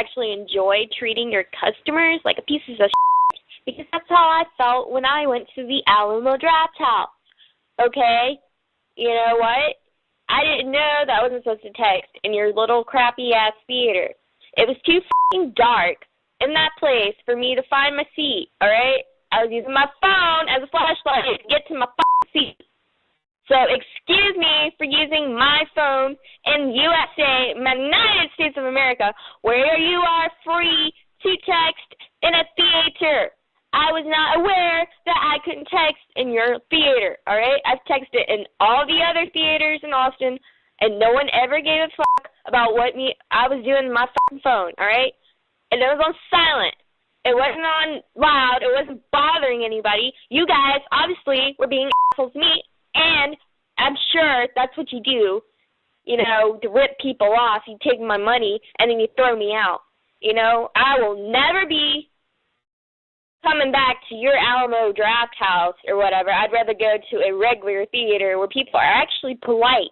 actually enjoy treating your customers like a piece of shit, because that's how I felt when I went to the Alamo Draft House. Okay? You know what? I didn't know that I wasn't supposed to text in your little crappy-ass theater. It was too fucking dark in that place for me to find my seat, alright? I was using my phone as a flashlight to get to my fucking seat. So excuse me for using my phone in USA, the United States of America, where you are free to text in a theater. I was not aware that I couldn't text in your theater, all right? I've texted in all the other theaters in Austin, and no one ever gave a fuck about what I was doing on my fucking phone, all right? And it was on silent. It wasn't on loud. It wasn't bothering anybody. You guys, obviously, were being assholes to me, and I'm sure that's what you do, you know, to rip people off. You take my money, and then you throw me out. You know, I will never be coming back to your Alamo Draft House or whatever. I'd rather go to a regular theater where people are actually polite.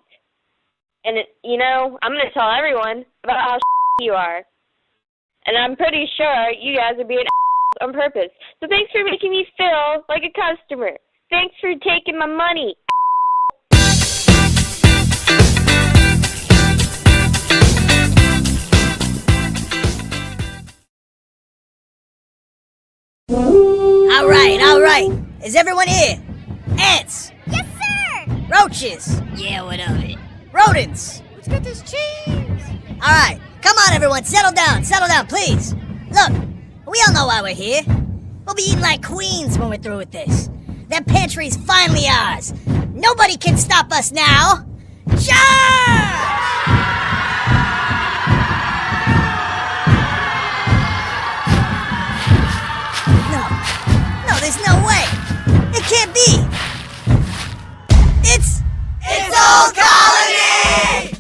And, you know, I'm going to tell everyone about how you are. And I'm pretty sure you guys are being on purpose. So thanks for making me feel like a customer. Thanks for taking my money. All right. Is everyone here? Ants. Yes, sir. Roaches. Yeah, what of it? Rodents. Let's get this cheese. All right. Come on, everyone. Settle down, please. Look, we all know why we're here. We'll be eating like queens when we're through with this. That pantry's finally ours. Nobody can stop us now. Charge! No, there's no way. It can't be. It's Old Colony!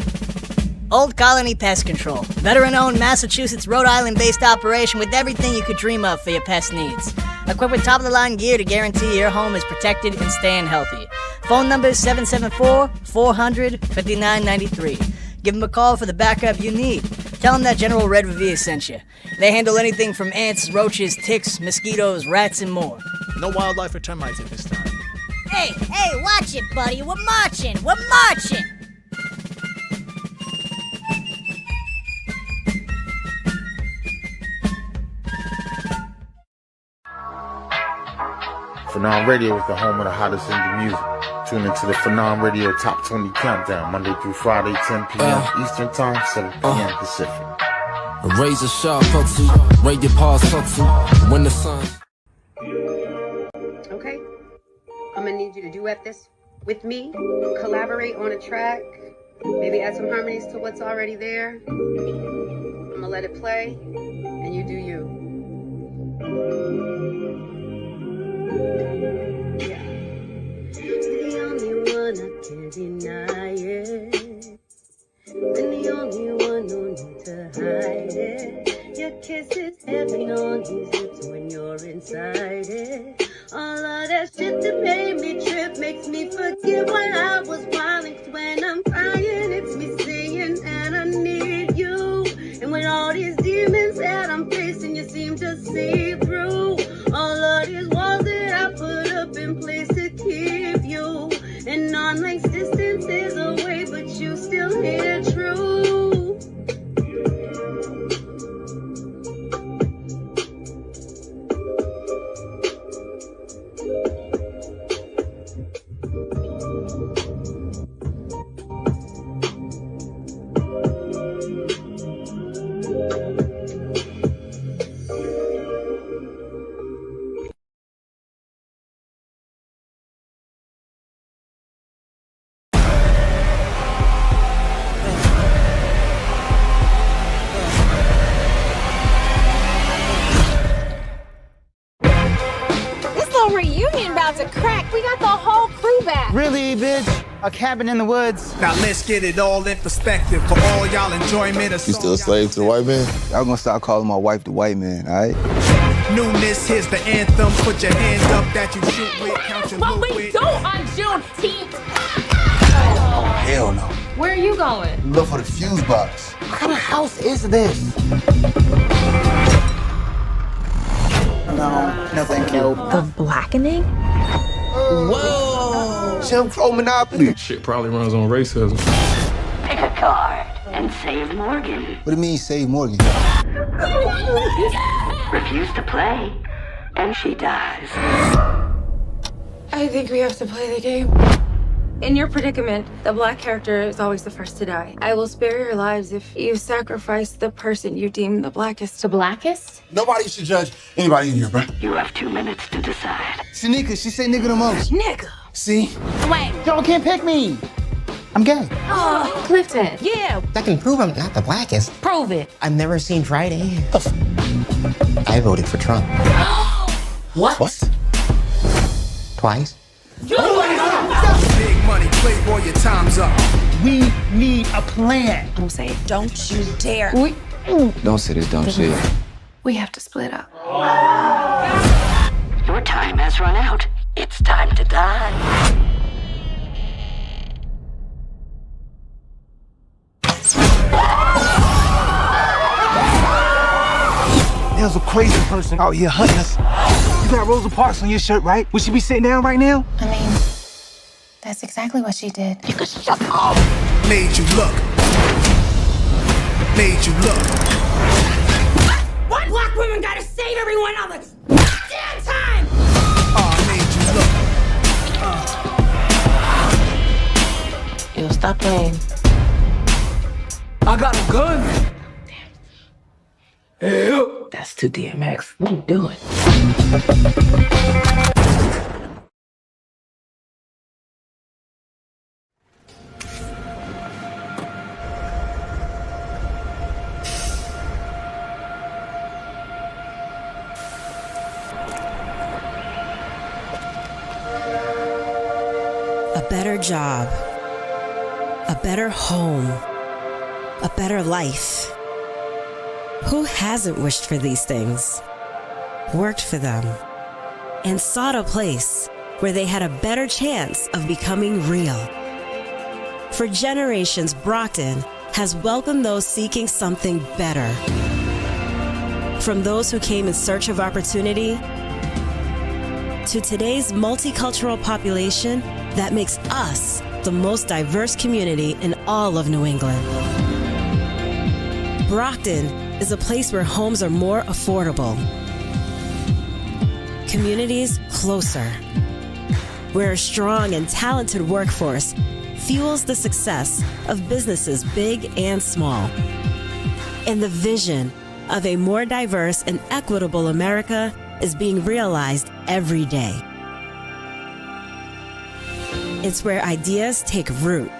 Old Colony Pest Control. Veteran-owned Massachusetts, Rhode Island-based operation with everything you could dream of for your pest needs. Equipped with top-of-the-line gear to guarantee your home is protected and staying healthy. Phone number is 774-400-5993. Give them a call for the backup you need. Tell them that General Red Revere sent you. They handle anything from ants, roaches, ticks, mosquitoes, rats, and more. No wildlife or termites at this time. Hey, watch it, buddy. We're marching. Phenom Radio is the home of the hottest indie music. Tune into the Phenom Radio Top 20 Countdown, Monday through Friday, 10 p.m. Eastern Time, 7 p.m. Pacific. A razor sharp pussy, rate your paws pussy, when the sun. Okay, I'm gonna need you to duet this with me, collaborate on a track, maybe add some harmonies to what's already there. I'm gonna let it play, and you do you. Yeah. The only one I can't deny it. And the only one no need to hide it. Your kiss is heaven on these lips when you're inside it. All of that shit that made me trip makes me forget why I was wildin'. 'Cause when I'm crying, it's me saying that I need you. And when all these demons that I'm facing, you seem to see through. All of these walls that I put up in place to keep you. And arm's length distance is away, but you still hear true. Reunion about to crack. We got the whole crew back. Really, bitch? A cabin in the woods? Now let's get it all in perspective for all y'all enjoyment. You still a slave to the white man? Y'all gonna start calling my wife the white man, all right? Nunes, here's the anthem. Put your hands up that you shoot with. Count your But loot we with. do on Juneteenth. Oh, hell no. Where are you going? Look for the fuse box. What kind of house is this? No, thank you. The blackening? Whoa! Jim Crow Monopoly. Shit probably runs on racism. Pick a card and save Morgan. What do you mean, save Morgan? Refuse to play, and she dies. I think we have to play the game. In your predicament, the black character is always the first to die. I will spare your lives if you sacrifice the person you deem the blackest. The blackest? Nobody should judge anybody in here, bro. You have 2 minutes to decide. Shanika, she say nigga the most. Nigga. See? Wait. Y'all can't pick me. I'm gay. Oh, Clifton. Yeah. I can prove I'm not the blackest. Prove it. I've never seen Friday. I voted for Trump. What? Twice. Big money, playboy, your time's up. We need a plan. I'm saying, don't you dare. Don't say this dumb shit. We have to split up. Your time has run out. It's time to die. There's a crazy person out here hunting us. You got Rosa Parks on your shirt, right? Would she be sitting down right now? I mean, that's exactly what she did. You can shut up. Made you look. Made you look. Why black women gotta save everyone all the damn time? Made you look. Yo, stop playing. I got a gun. Damn. That's too DMX. What are you doing? A better job, a better home, a better life. Who hasn't wished for these things, worked for them, and sought a place where they had a better chance of becoming real? For generations, Brockton has welcomed those seeking something better. From those who came in search of opportunity to today's multicultural population that makes us the most diverse community in all of New England. Brockton is a place where homes are more affordable, communities closer, where a strong and talented workforce fuels the success of businesses big and small, and the vision of a more diverse and equitable America is being realized every day. It's where ideas take root,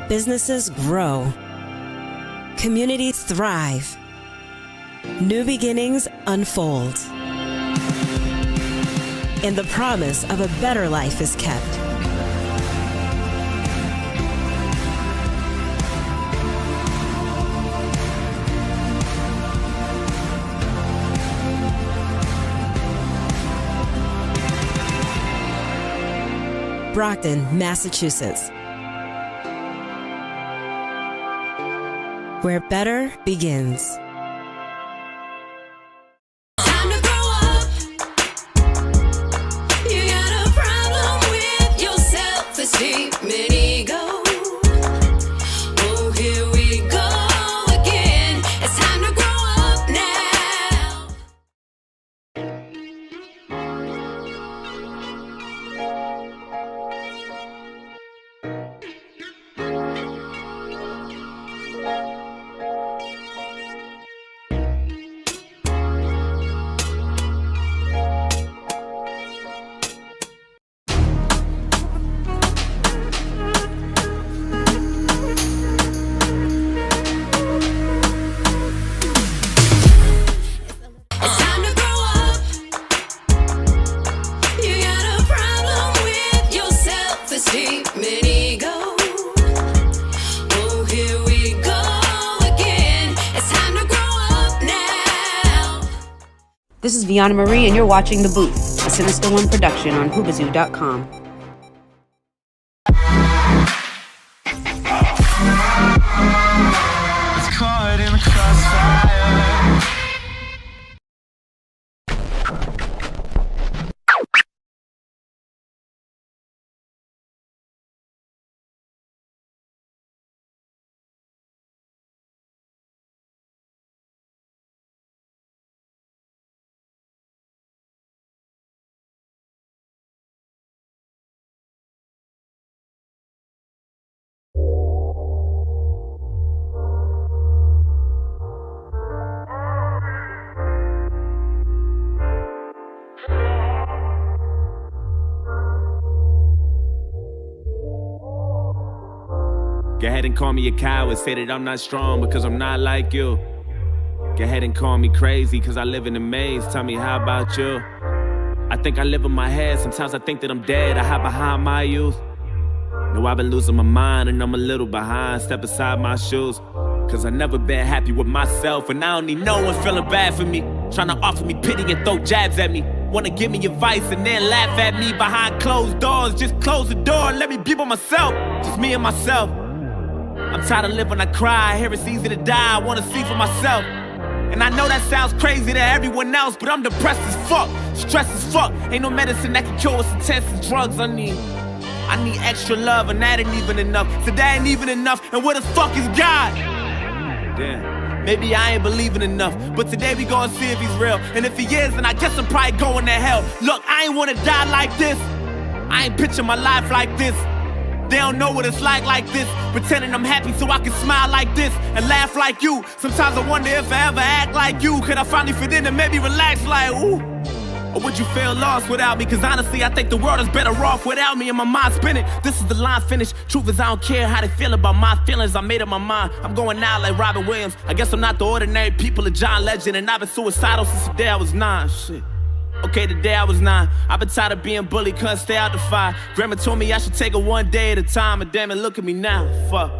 businesses grow, communities thrive, new beginnings unfold, and the promise of a better life is kept. Brockton, Massachusetts, where better begins. Time to grow up. You got a problem with your self-esteem and ego. Oh, here we go again. It's time to grow up now. It's time to grow up. You got a problem with your self-esteem and ego. Oh, here we go again. It's time to grow up now. This is Viana Marie, and you're watching The Booth, a Sinister One production on Hoobazoo.com. and call me a coward. Say that I'm not strong because I'm not like you. Go ahead and call me crazy cause I live in a maze. Tell me, how about you? I think I live in my head. Sometimes I think that I'm dead. I hide behind my youth. No, I've been losing my mind and I'm a little behind. Step aside my shoes, cause I never been happy with myself. And I don't need no one feeling bad for me, trying to offer me pity and throw jabs at me. Wanna give me advice and then laugh at me behind closed doors. Just close the door and let me be by myself. Just me and myself. I'm tired of living when I cry. I hear it's easy to die. I wanna see for myself. And I know that sounds crazy to everyone else, but I'm depressed as fuck, stressed as fuck. Ain't no medicine that can cure what's intense as drugs. I need extra love, and that ain't even enough. So that ain't even enough, and where the fuck is God? Damn, maybe I ain't believing enough, but today we gonna see if he's real. And if he is, then I guess I'm probably going to hell. Look, I ain't wanna die like this. I ain't picture my life like this. They don't know what it's like this. Pretending I'm happy so I can smile like this and laugh like you. Sometimes I wonder if I ever act like you. Could I finally fit in and maybe relax like, ooh? Or would you feel lost without me? Cause honestly, I think the world is better off without me and my mind spinning. This is the line finish. Truth is I don't care how they feel about my feelings. I made up my mind. I'm going out like Robin Williams. I guess I'm not the ordinary people of John Legend. And I've been suicidal since the day I was 9. Shit. Okay, the day I was 9. I've been tired of being bullied, couldn't stay out the fire. Grandma told me I should take it one day at a time. And damn it, look at me now. Fuck.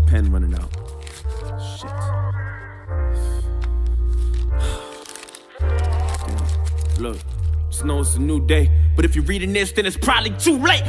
Pen running out. Shit. Look, just know it's a new day, but if you're reading this, then it's probably too late.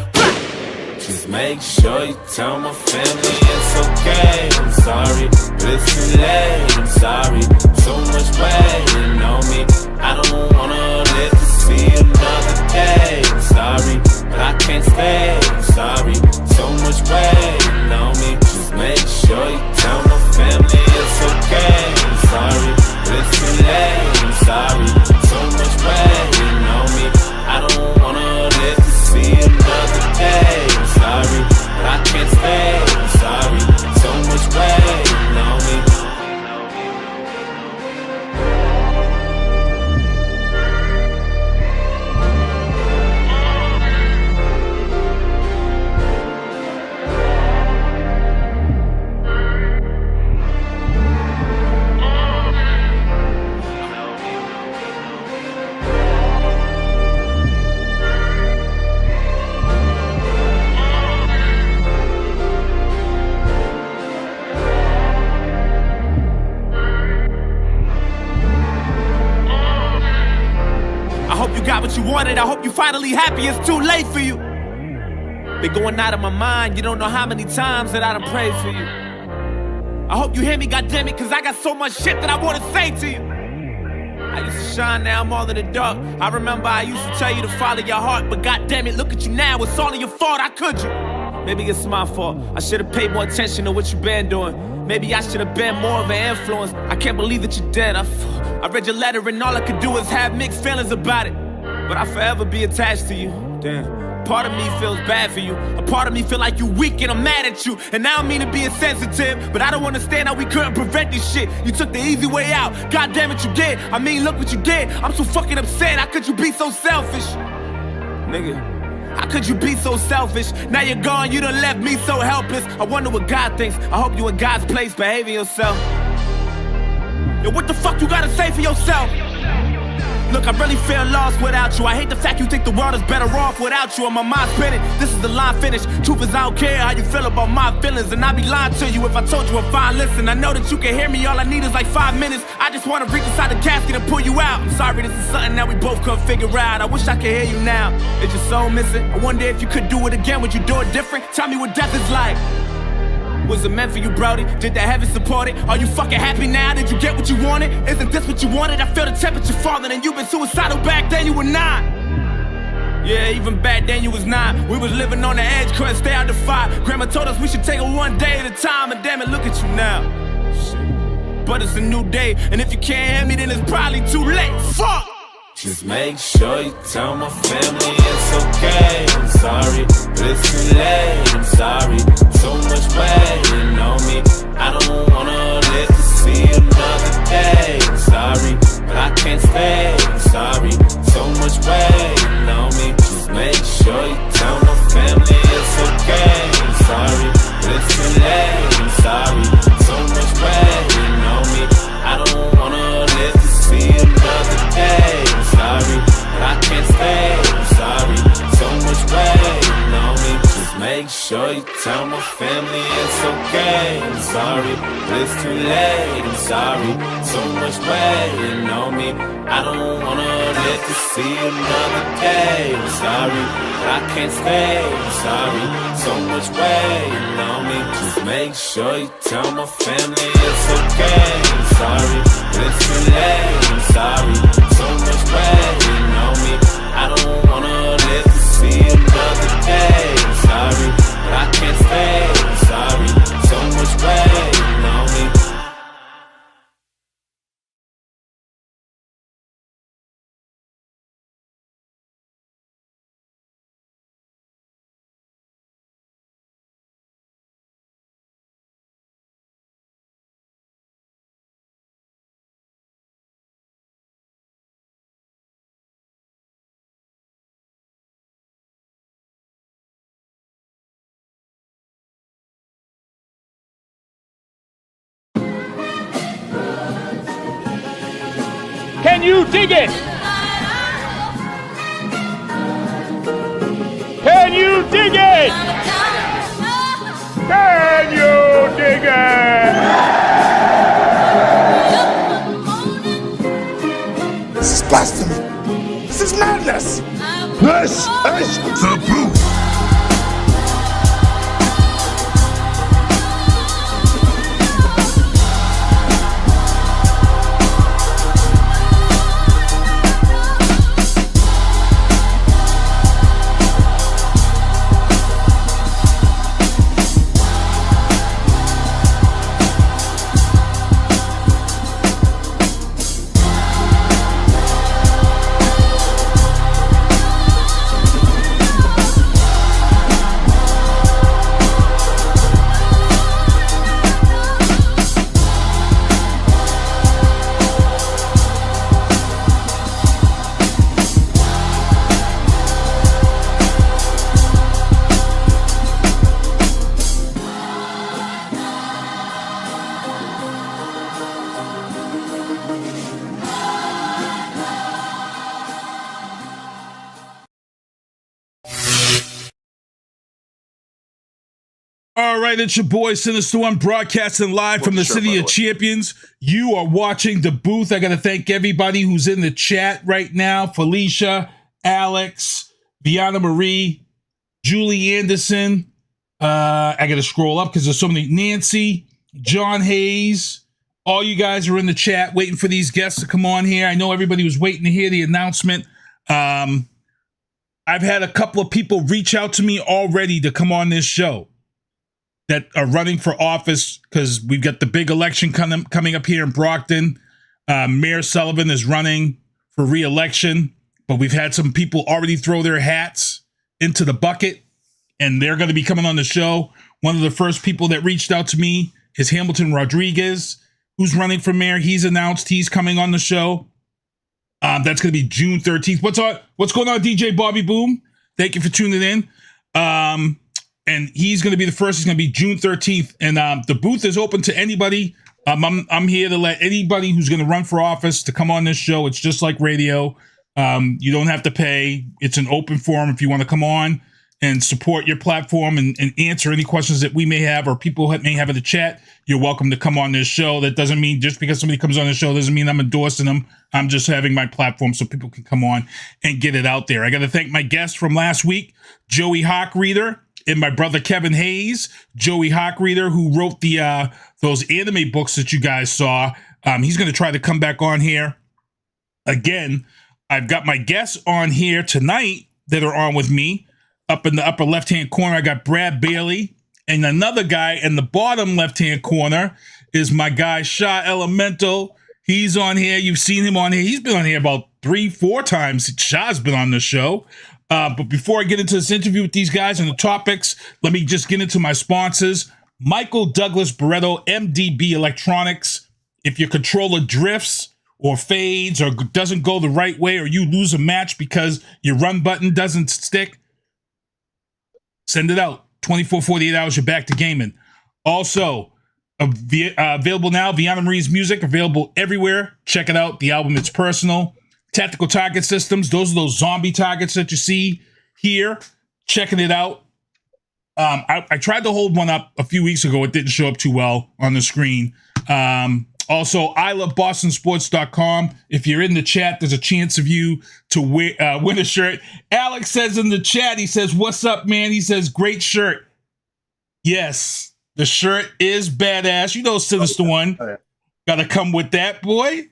Just make sure you tell my family it's okay. I'm sorry, but it's too late. I'm sorry, so much waiting on me. I don't wanna live to see another day. I'm sorry, but I can't stay. I'm sorry, so much waiting on me. Just make sure you tell my family it's okay. I'm sorry, but it's too late. I'm sorry, so much waiting on me. I don't wanna live to see another day. I'm sorry, but I can't stay. I'm sorry, so much waiting on me. What you wanted, I hope you finally happy. It's too late for you. Been going out of my mind. You don't know how many times that I done prayed for you. I hope you hear me, goddammit, cause I got so much shit that I wanna say to you. I used to shine, now I'm all in the dark. I remember I used to tell you to follow your heart, but goddammit, look at you now, it's all of your fault. How could you? Maybe it's my fault. I should've paid more attention to what you been doing. Maybe I should've been more of an influence. I can't believe that you're dead. I read your letter and all I could do is have mixed feelings about it. But I'll forever be attached to you. Damn. Part of me feels bad for you. A part of me feel like you weak and I'm mad at you. And I don't mean to be insensitive, but I don't understand how we couldn't prevent this shit. You took the easy way out. God damn it, you did. I mean, look what you did. I'm so fucking upset. How could you be so selfish? Nigga, how could you be so selfish? Now you're gone, you done left me so helpless. I wonder what God thinks. I hope you in God's place behaving yourself. Yo, what the fuck you gotta say for yourself? Look, I really feel lost without you. I hate the fact you think the world is better off without you. And my mind's spinning. This is the line finish. Truth is I don't care how you feel about my feelings. And I'd be lying to you if I told you I'm fine. Listen, I know that you can hear me. All I need is like 5 minutes. I just want to reach inside the casket and pull you out. I'm sorry, this is something that we both couldn't figure out. I wish I could hear you now. Is your soul missing? I wonder if you could do it again. Would you do it different? Tell me what death is like. Was it meant for you, Brody? Did the heavens support it? Are you fucking happy now? Did you get what you wanted? Isn't this what you wanted? I feel the temperature falling and you've been suicidal back then, you were not. Yeah, even back then you was not. We was living on the edge, couldn't stay out the fire. Grandma told us we should take it one day at a time. And damn it, look at you now. Shit. But it's a new day, and if you can't hear me, then it's probably too late. Fuck! Just make sure you tell my family it's okay. I'm sorry, but it's too late. I'm sorry, so much waiting on me. I don't wanna live to see another day. I'm sorry, but I can't stay. I'm sorry, so much waiting on me. Just make sure you tell my family it's okay. I'm sorry. tell my family it's okay. I'm sorry, but it's too late. I'm sorry, so much waiting on me. I don't wanna live to see another day. I'm sorry, but I can't stay. I'm sorry, so much waiting on me. Just make sure you tell my family it's okay. I'm sorry, but it's too late. I'm sorry, so much waiting on me. I don't wanna live to see another day. I'm sorry, but I can't stay. I'm sorry, so much waiting on me. Can you dig it? Can you dig it? Can you dig it? This is blasphemy. This is madness. This is the booth. All right, it's your boy Sinister One broadcasting live from the City of Champions. You are watching The Booth. I got to thank everybody who's in the chat right now. Felicia, Alex, Viana Marie, Julie Anderson. I got to scroll up because there's so many. Nancy, John Hayes. All you guys are in the chat waiting for these guests to come on here. I know everybody was waiting to hear the announcement. I've had a couple of people reach out to me already to come on this show that are running for office because we've got the big election coming up here in Brockton. Mayor Sullivan is running for re-election, but we've had some people already throw their hats into the bucket, and they're going to be coming on the show. One of the first people that reached out to me is Hamilton Rodriguez, who's running for mayor. He's announced he's coming on the show. That's going to be June 13th. What's going on, DJ Bobby Boom? Thank you for tuning in. And he's going to be the first. He's going to be June 13th. And the booth is open to anybody. I'm here to let anybody who's going to run for office to come on this show. It's just like radio. You don't have to pay. It's an open forum. If you want to come on and support your platform and answer any questions that we may have or people may have in the chat, you're welcome to come on this show. That doesn't mean just because somebody comes on the show doesn't mean I'm endorsing them. I'm just having my platform so people can come on and get it out there. I got to thank my guests from last week, Joey Harkreader, and my brother Kevin Hayes. Joey Harkreader, who wrote the those anime books that you guys saw. He's going to try to come back on here again. I've got my guests on here tonight that are on with me. Up in the upper left-hand corner, I got Brad Bailey, and another guy in the bottom left-hand corner is my guy Sha-Elemental. He's on here. You've seen him on here. He's been on here about 3-4 times. Sha's been on the show. But before I get into this interview with these guys and the topics, let me just get into my sponsors. Michael Douglas Barreto, MDB Electronics. If your controller drifts or fades or doesn't go the right way, or you lose a match because your run button doesn't stick, send it out. 24, 48 hours, you're back to gaming. Also, available now, Viana Marie's music, available everywhere. Check it out. The album, It's Personal. Tactical target systems. Those are those zombie targets that you see here. Checking it out. I tried to hold one up a few weeks ago. It didn't show up too well on the screen. Also, ilovebostonsports.com. If you're in the chat, there's a chance of you to win a shirt. Alex says in the chat, he says, "What's up, man?" He says, "Great shirt." Yes, the shirt is badass. You know, Sinister One. Gotta come with that, boy.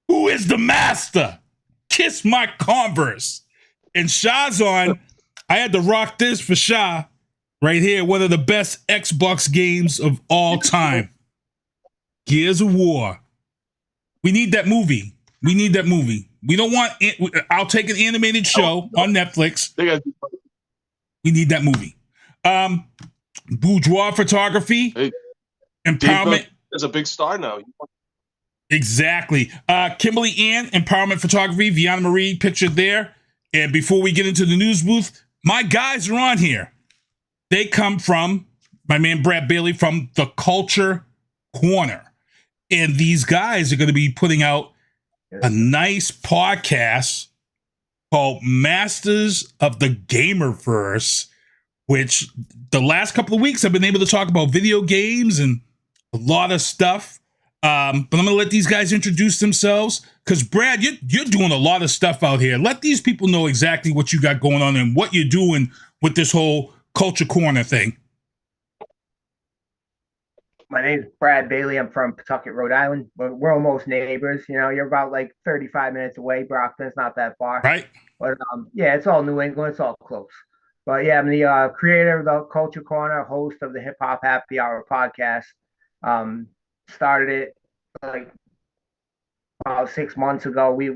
Who is the master? Kiss my Converse. And Shah's on. I had to rock this for Shah. Right here, one of the best Xbox games of all time. Gears of War. We need that movie. We need that movie. We don't want it. I'll take an animated show on Netflix. We need that movie. Boudoir photography. Empowerment. There's a big star now. Exactly. Kimberly Ann, empowerment photography. Viana Marie pictured there. And before we get into the news booth, my guys are on here. They come from my man Brad Bailey from the Culture Corner. And these guys are going to be putting out a nice podcast called Masters of the Gamerverse, which the last couple of weeks I've been able to talk about video games and a lot of stuff. But I'm going to let these guys introduce themselves because, Brad, you're doing a lot of stuff out here. Let these people know exactly what you got going on and what you're doing with this whole Culture Corner thing. My name is Brad Bailey. I'm from Pawtucket, Rhode Island. We're almost neighbors. You know, you're about like 35 minutes away. Brockton's not that far. Right. But yeah, it's all New England. It's all close. But yeah, I'm the creator of the Culture Corner, host of the Hip Hop Happy Hour podcast. Started it like about 6 months ago. We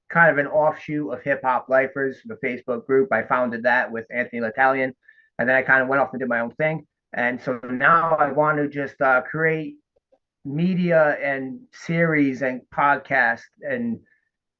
kind of an offshoot of Hip Hop Lifers, the Facebook group. I founded that with Anthony L'Italian, and then I kind of went off and did my own thing. And so now I want to just create media and series and podcasts and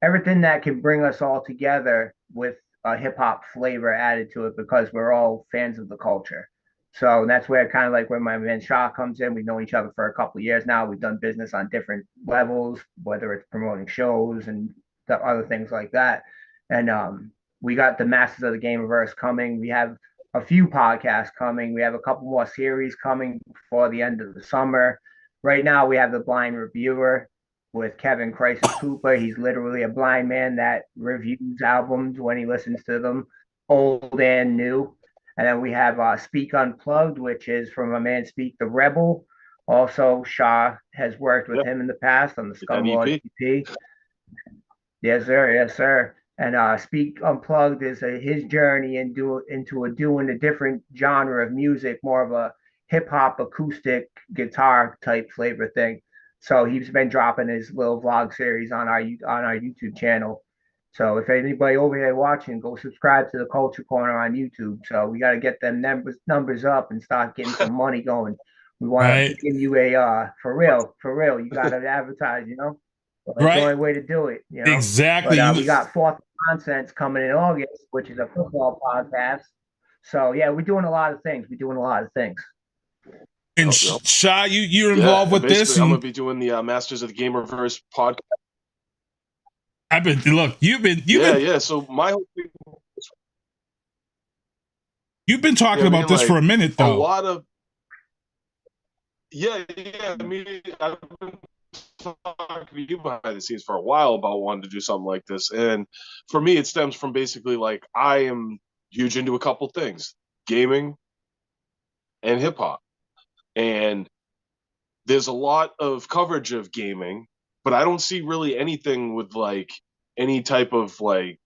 everything that can bring us all together with a hip hop flavor added to it because we're all fans of the culture. So that's where kind of like where my man Shah comes in. We've known each other for a couple of years now. We've done business on different levels, whether it's promoting shows and other things like that. And we got the Masters of the Gamerverse coming. We have a few podcasts coming. We have a couple more series coming before the end of the summer. Right now, we have the Blind Reviewer with Kevin Crisis Cooper. He's literally a blind man that reviews albums when he listens to them, old and new. And then we have Speak Unplugged, which is from a man Speak the Rebel. Also, Shah has worked with him in the past on the Scumlord EP. Yes, sir. Yes, sir. And Speak Unplugged is his journey into doing a different genre of music, more of a hip hop acoustic guitar type flavor thing. So he's been dropping his little vlog series on our YouTube channel. So if anybody over here watching, go subscribe to the Culture Corner on YouTube. So we got to get them numbers up and start getting some money going. We want to give you a for real. You got to advertise, you know. That's the only way to do it, you know? Exactly. But, we got Fourth Nonsense coming in August, which is a football podcast. So yeah, we're doing a lot of things. And Shah, you're involved with this. I'm gonna be doing the Masters of the Gamerverse podcast. You've been. So my whole thing. You've been talking about this for a minute, though. A lot of. I mean, I've been talking to you behind the scenes for a while about wanting to do something like this, and for me, it stems from basically like I am huge into a couple things: gaming and hip hop, and there's a lot of coverage of gaming, but I don't see really anything with like any type of like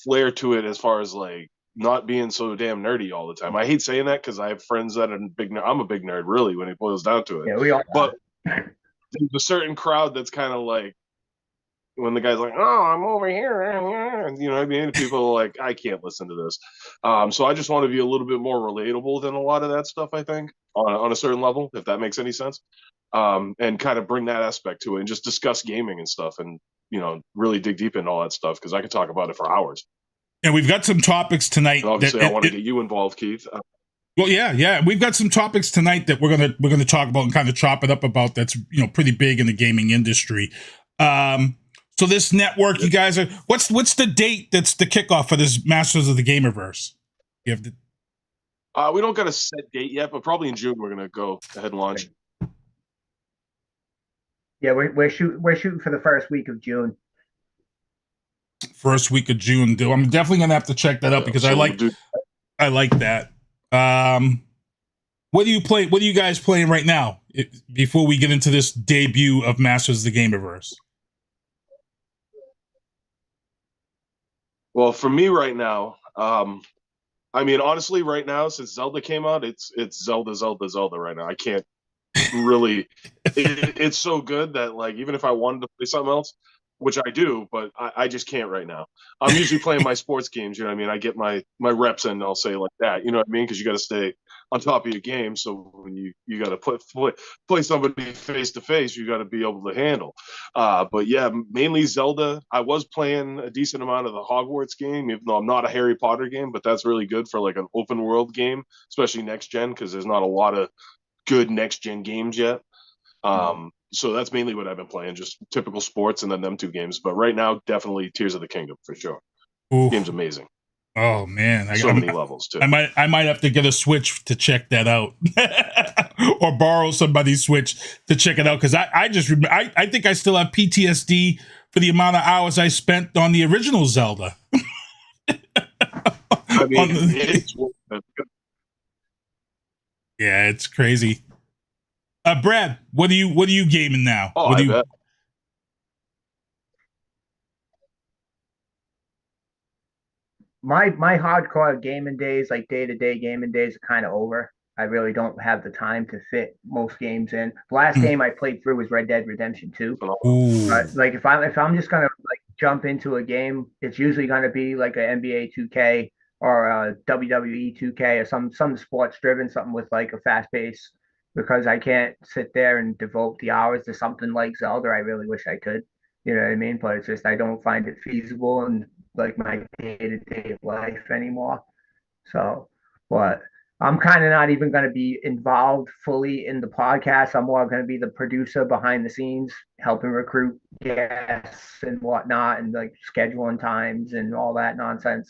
flair to it as far as like not being so damn nerdy all the time. I hate saying that because I have friends that are big. I'm a big nerd, really, when it boils down to it. Yeah, we all. But there's a certain crowd that's kind of like when the guy's like, "Oh, I'm over here," you know what I mean? People are like, "I can't listen to this." So I just want to be a little bit more relatable than a lot of that stuff. I think on a certain level, if that makes any sense, and kind of bring that aspect to it and just discuss gaming and stuff, and you know, really dig deep into all that stuff because I could talk about it for hours. And we've got some topics tonight. And obviously, I want to get you involved, Keith. Well, yeah, we've got some topics tonight that we're gonna talk about and kind of chop it up about. That's pretty big in the gaming industry. So this network, you guys are. What's the date? That's the kickoff for this Masters of the Gamerverse. You have We don't got a set date yet, but probably in June we're gonna go ahead and launch. Yeah, we're shooting for the first week of June. First week of June. I'm definitely gonna have to check that out because I like that. What do you guys playing right now? Before we get into this debut of Masters of the Gamerverse. Well, for me right now, I mean, honestly, right now since Zelda came out, it's Zelda right now. I can't really. It's so good that like even if I wanted to play something else, which I do, but I just can't right now. I'm usually playing my sports games. You know what I mean? I get my reps in. I'll say like that. You know what I mean? Because you got to stay on top of your game. So when you got to play somebody face to face, you got to be able to handle. But yeah, mainly Zelda. I was playing a decent amount of the Hogwarts game, even though I'm not a Harry Potter game. But that's really good for like an open world game, especially next gen, because there's not a lot of good next gen games yet. So that's mainly what I've been playing, just typical sports and then them two games. But right now, definitely Tears of the Kingdom for sure. Ooh. Game's amazing. Oh man, So many levels too. I might have to get a Switch to check that out, or borrow somebody's Switch to check it out because I think I still have PTSD for the amount of hours I spent on the original Zelda. I mean, yeah, it's crazy. Brad, what are you gaming now? Oh, what I bet. My hardcore gaming days, like day-to-day gaming days, are kind of over. I really don't have the time to fit most games in. The last game I played through was Red Dead Redemption 2. But like if I'm just gonna like jump into a game, it's usually gonna be like a NBA 2K or a WWE 2K or some sports driven, something with like a fast pace. Because I can't sit there and devote the hours to something like Zelda. I really wish I could. You know what I mean? But it's just I don't find it feasible in like my day-to-day life anymore. So, but I'm kind of not even going to be involved fully in the podcast. I'm more going to be the producer behind the scenes, helping recruit guests and whatnot, and like scheduling times and all that nonsense.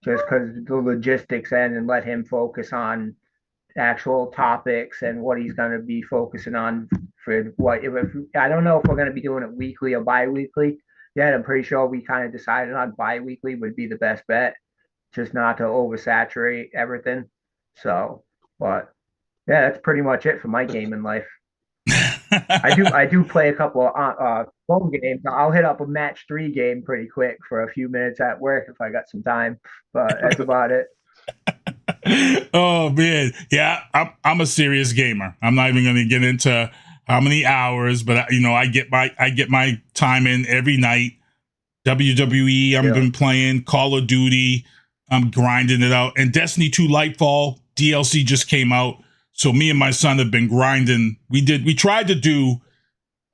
Just because the logistics end, and let him focus on actual topics and what he's going to be focusing on for what. If I don't know if we're going to be doing it weekly or bi-weekly. Yeah, I'm pretty sure we kind of decided on bi-weekly would be the best bet, just not to oversaturate everything. So, but yeah, that's pretty much it for my gaming life. I do play a couple of phone games. I'll hit up a match 3 game pretty quick for a few minutes at work if I got some time, but that's about it. Oh man, yeah, I'm a serious gamer. I'm not even going to get into how many hours, but I get my time in every night. WWE, I've been playing Call of Duty. I'm grinding it out, and Destiny 2 Lightfall DLC just came out. So me and my son have been grinding. We tried to do.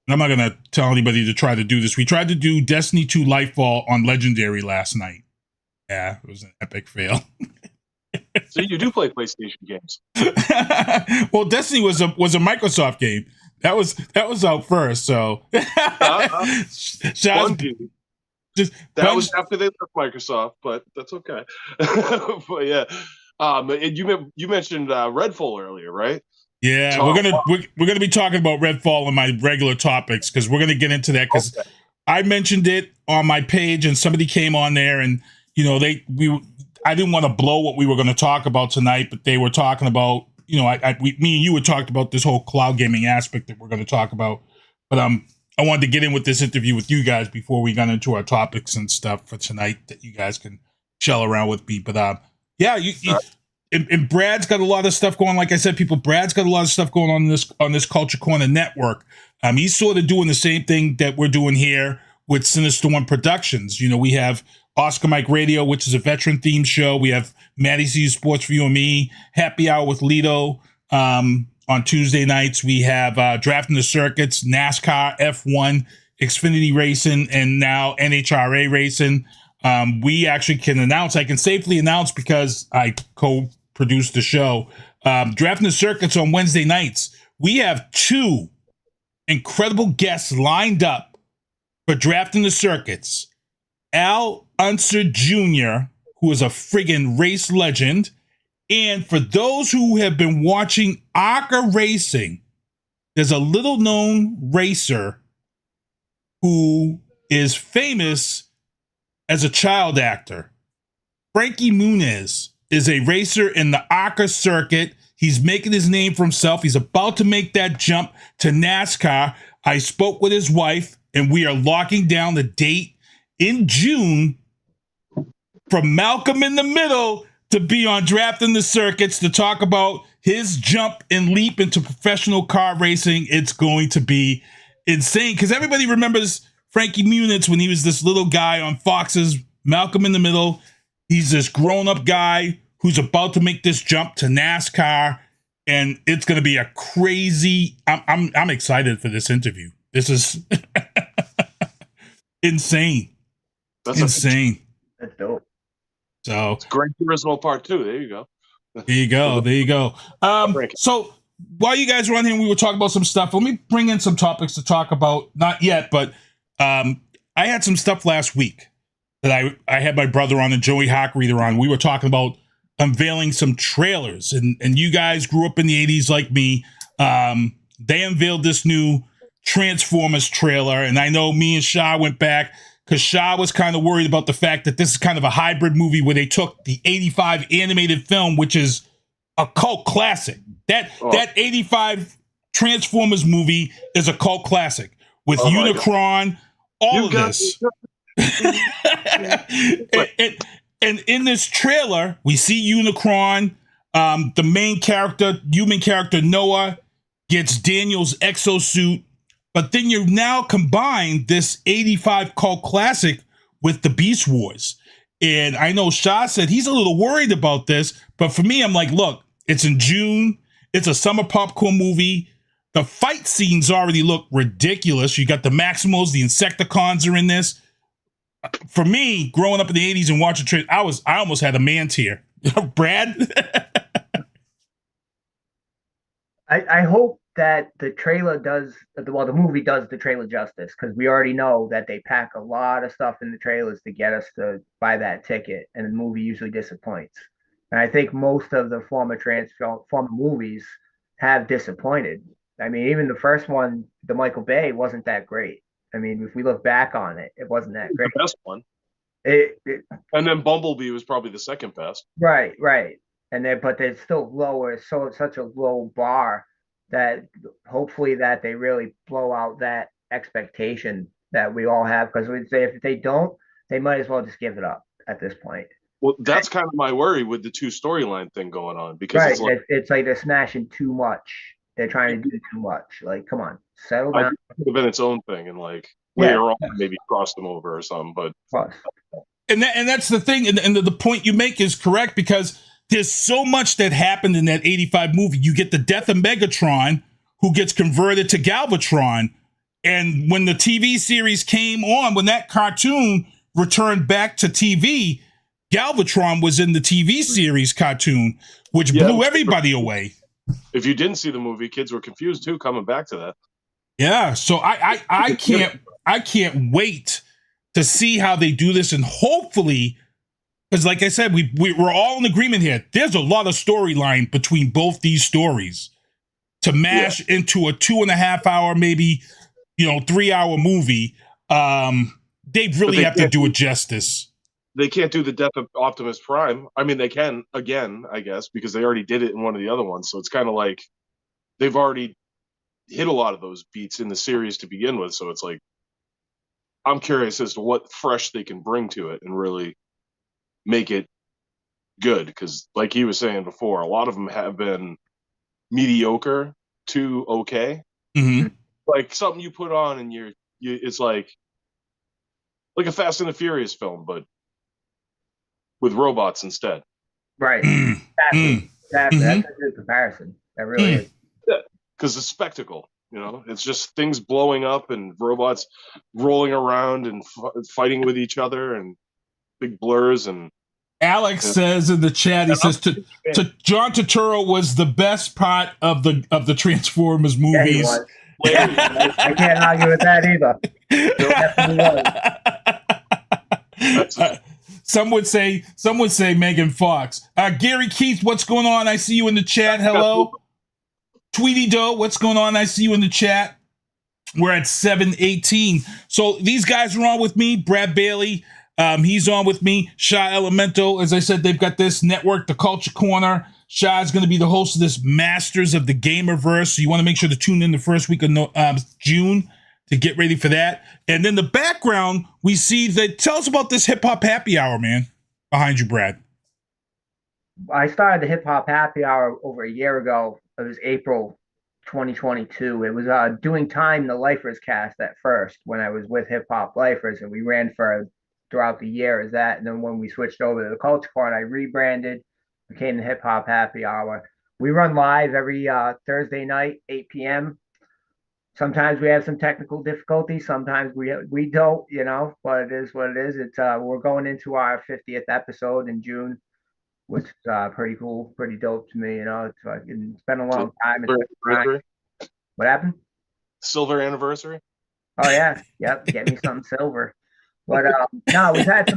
I'm not going to tell anybody to try to do this. We tried to do Destiny 2 Lightfall on Legendary last night. Yeah, it was an epic fail. So you do play PlayStation games? Well, Destiny was a Microsoft game. That was out first. So that was after they left Microsoft, but that's okay. But yeah, you mentioned Redfall earlier, right? Yeah, we're gonna be talking about Redfall in my regular topics because we're gonna get into that because I mentioned it on my page and somebody came on there and I didn't want to blow what we were going to talk about tonight, but they were talking about, me and you had talked about this whole cloud gaming aspect that we're going to talk about. But I wanted to get in with this interview with you guys before we got into our topics and stuff for tonight that you guys can shell around with me. But and Brad's got a lot of stuff going. Like I said, Brad's got a lot of stuff going on this Culture Corner network. He's sort of doing the same thing that we're doing here with Sinister One Productions. We have Oscar Mike Radio, which is a veteran-themed show. We have Maddie C's Sports for You and Me, Happy Hour with Lito on Tuesday nights. We have Drafting the Circuits, NASCAR, F1, Xfinity Racing, and now NHRA Racing. We actually I can safely announce because I co-produced the show, Drafting the Circuits on Wednesday nights. We have 2 incredible guests lined up for Drafting the Circuits. Al Unser Jr., who is a friggin' race legend, And for those who have been watching ARCA racing, there's a little known racer who is famous as a child actor. Frankie Nunes is a racer in the ARCA circuit. He's making his name for himself. He's about to make that jump to NASCAR. I spoke with his wife, and we are locking down the date in June from Malcolm in the Middle to be on Drafting the Circuits to talk about his jump and leap into professional car racing. It's going to be insane because everybody remembers Frankie Muniz when he was this little guy on Fox's Malcolm in the Middle. He's this grown-up guy who's about to make this jump to NASCAR, and it's going to be a crazy. I'm excited for this interview. This is insane. That's insane. That's dope. So it's Gran Turismo Part 2. There you go. There you go. So while you guys were on here, we were talking about some stuff. Let me bring in some topics to talk about. Not yet, but I had some stuff last week that I had my brother on and Joey Harkreader on. We were talking about unveiling some trailers, and you guys grew up in the 80s like me. They unveiled this new Transformers trailer, and I know me and Sha went back because Sha was kind of worried about the fact that this is kind of a hybrid movie where they took the 85 animated film, which is a cult classic. That 85 Transformers movie is a cult classic with Unicron, all of this. And in this trailer, we see Unicron, the main character, human character Noah, gets Daniel's exosuit. But then you now combine this 85 cult classic with the Beast Wars. And I know Sha said he's a little worried about this. But for me, I'm like, look, it's in June. It's a summer popcorn movie. The fight scenes already look ridiculous. You got the Maximals, the Insecticons are in this. For me, growing up in the 80s and watching trade, I almost had a man tear. Brad? I hope that the trailer the movie does the trailer justice, because we already know that they pack a lot of stuff in the trailers to get us to buy that ticket, and the movie usually disappoints. And I think most of the former movies have disappointed. I mean, even the first one, the Michael Bay, wasn't that great. I mean, if we look back on it, it wasn't that great. The best one. And then Bumblebee was probably the second best. Right. But they're still lower. So it's such a low bar that hopefully that they really blow out that expectation that we all have. Because we'd say if they don't, they might as well just give it up at this point. Well, that's kind of my worry with the two storyline thing going on, because it's like they're smashing too much. They're trying to do too much. Like, come on, settle down. It could have been its own thing, and later on maybe cross them over or something. But and that's the thing, and the point you make is correct, because there's so much that happened in that 85 movie. You get the death of Megatron, who gets converted to Galvatron, and when the TV series came on, when that cartoon returned back to TV, Galvatron was in the TV series cartoon, which blew everybody away. If you didn't see the movie, kids were confused too, coming back to that. Yeah, so I can't wait to see how they do this, and hopefully, because like I said, we're all in agreement here. There's a lot of storyline between both these stories to mash into a 2.5 hour, maybe 3 hour movie. They really have to do it justice. They can't do the death of Optimus Prime. I mean, they can again, I guess, because they already did it in one of the other ones. So it's kind of like they've already hit a lot of those beats in the series to begin with. So it's like, I'm curious as to what fresh they can bring to it and really make it good. Because like he was saying before, a lot of them have been mediocre to okay. Mm-hmm. Like something you put on and it's like a Fast and the Furious film, but with robots instead. Right. That's a good comparison. That really is. Yeah, because it's spectacle. It's just things blowing up and robots rolling around and fighting with each other and big blurs. And Alex says in the chat, he says to John Turturro was the best part of the Transformers movies. Yeah, he was. I can't argue with that either. It definitely was. Some would say Megan Fox. Gary Keith, what's going on? I see you in the chat. Hello. Tweety Doe, what's going on? I see you in the chat. We're at 7:18. So these guys are on with me. Brad Bailey, he's on with me. Sha-Elemental, as I said, they've got this network, the Culture Corner. Sha is going to be the host of this Masters of the Gamerverse. So you want to make sure to tune in the first week of June to get ready for that. And then the background, we see that. Tell us about this hip hop happy hour, man. Behind you, Brad. I started the hip hop happy hour over a year ago. It was April 2022. It was doing time the Lifers cast at first when I was with Hip Hop Lifers, and we ran for throughout the year as that. And then when we switched over to the Culture Corner, I rebranded, became the Hip Hop Happy Hour. We run live every Thursday night, 8 p.m. Sometimes we have some technical difficulties. Sometimes we don't, but it is what it is. It's we're going into our 50th episode in June, which is pretty cool, pretty dope to me. It's been a long time. What happened? Silver anniversary. Oh yeah, yep. Get me something silver. But no, we've had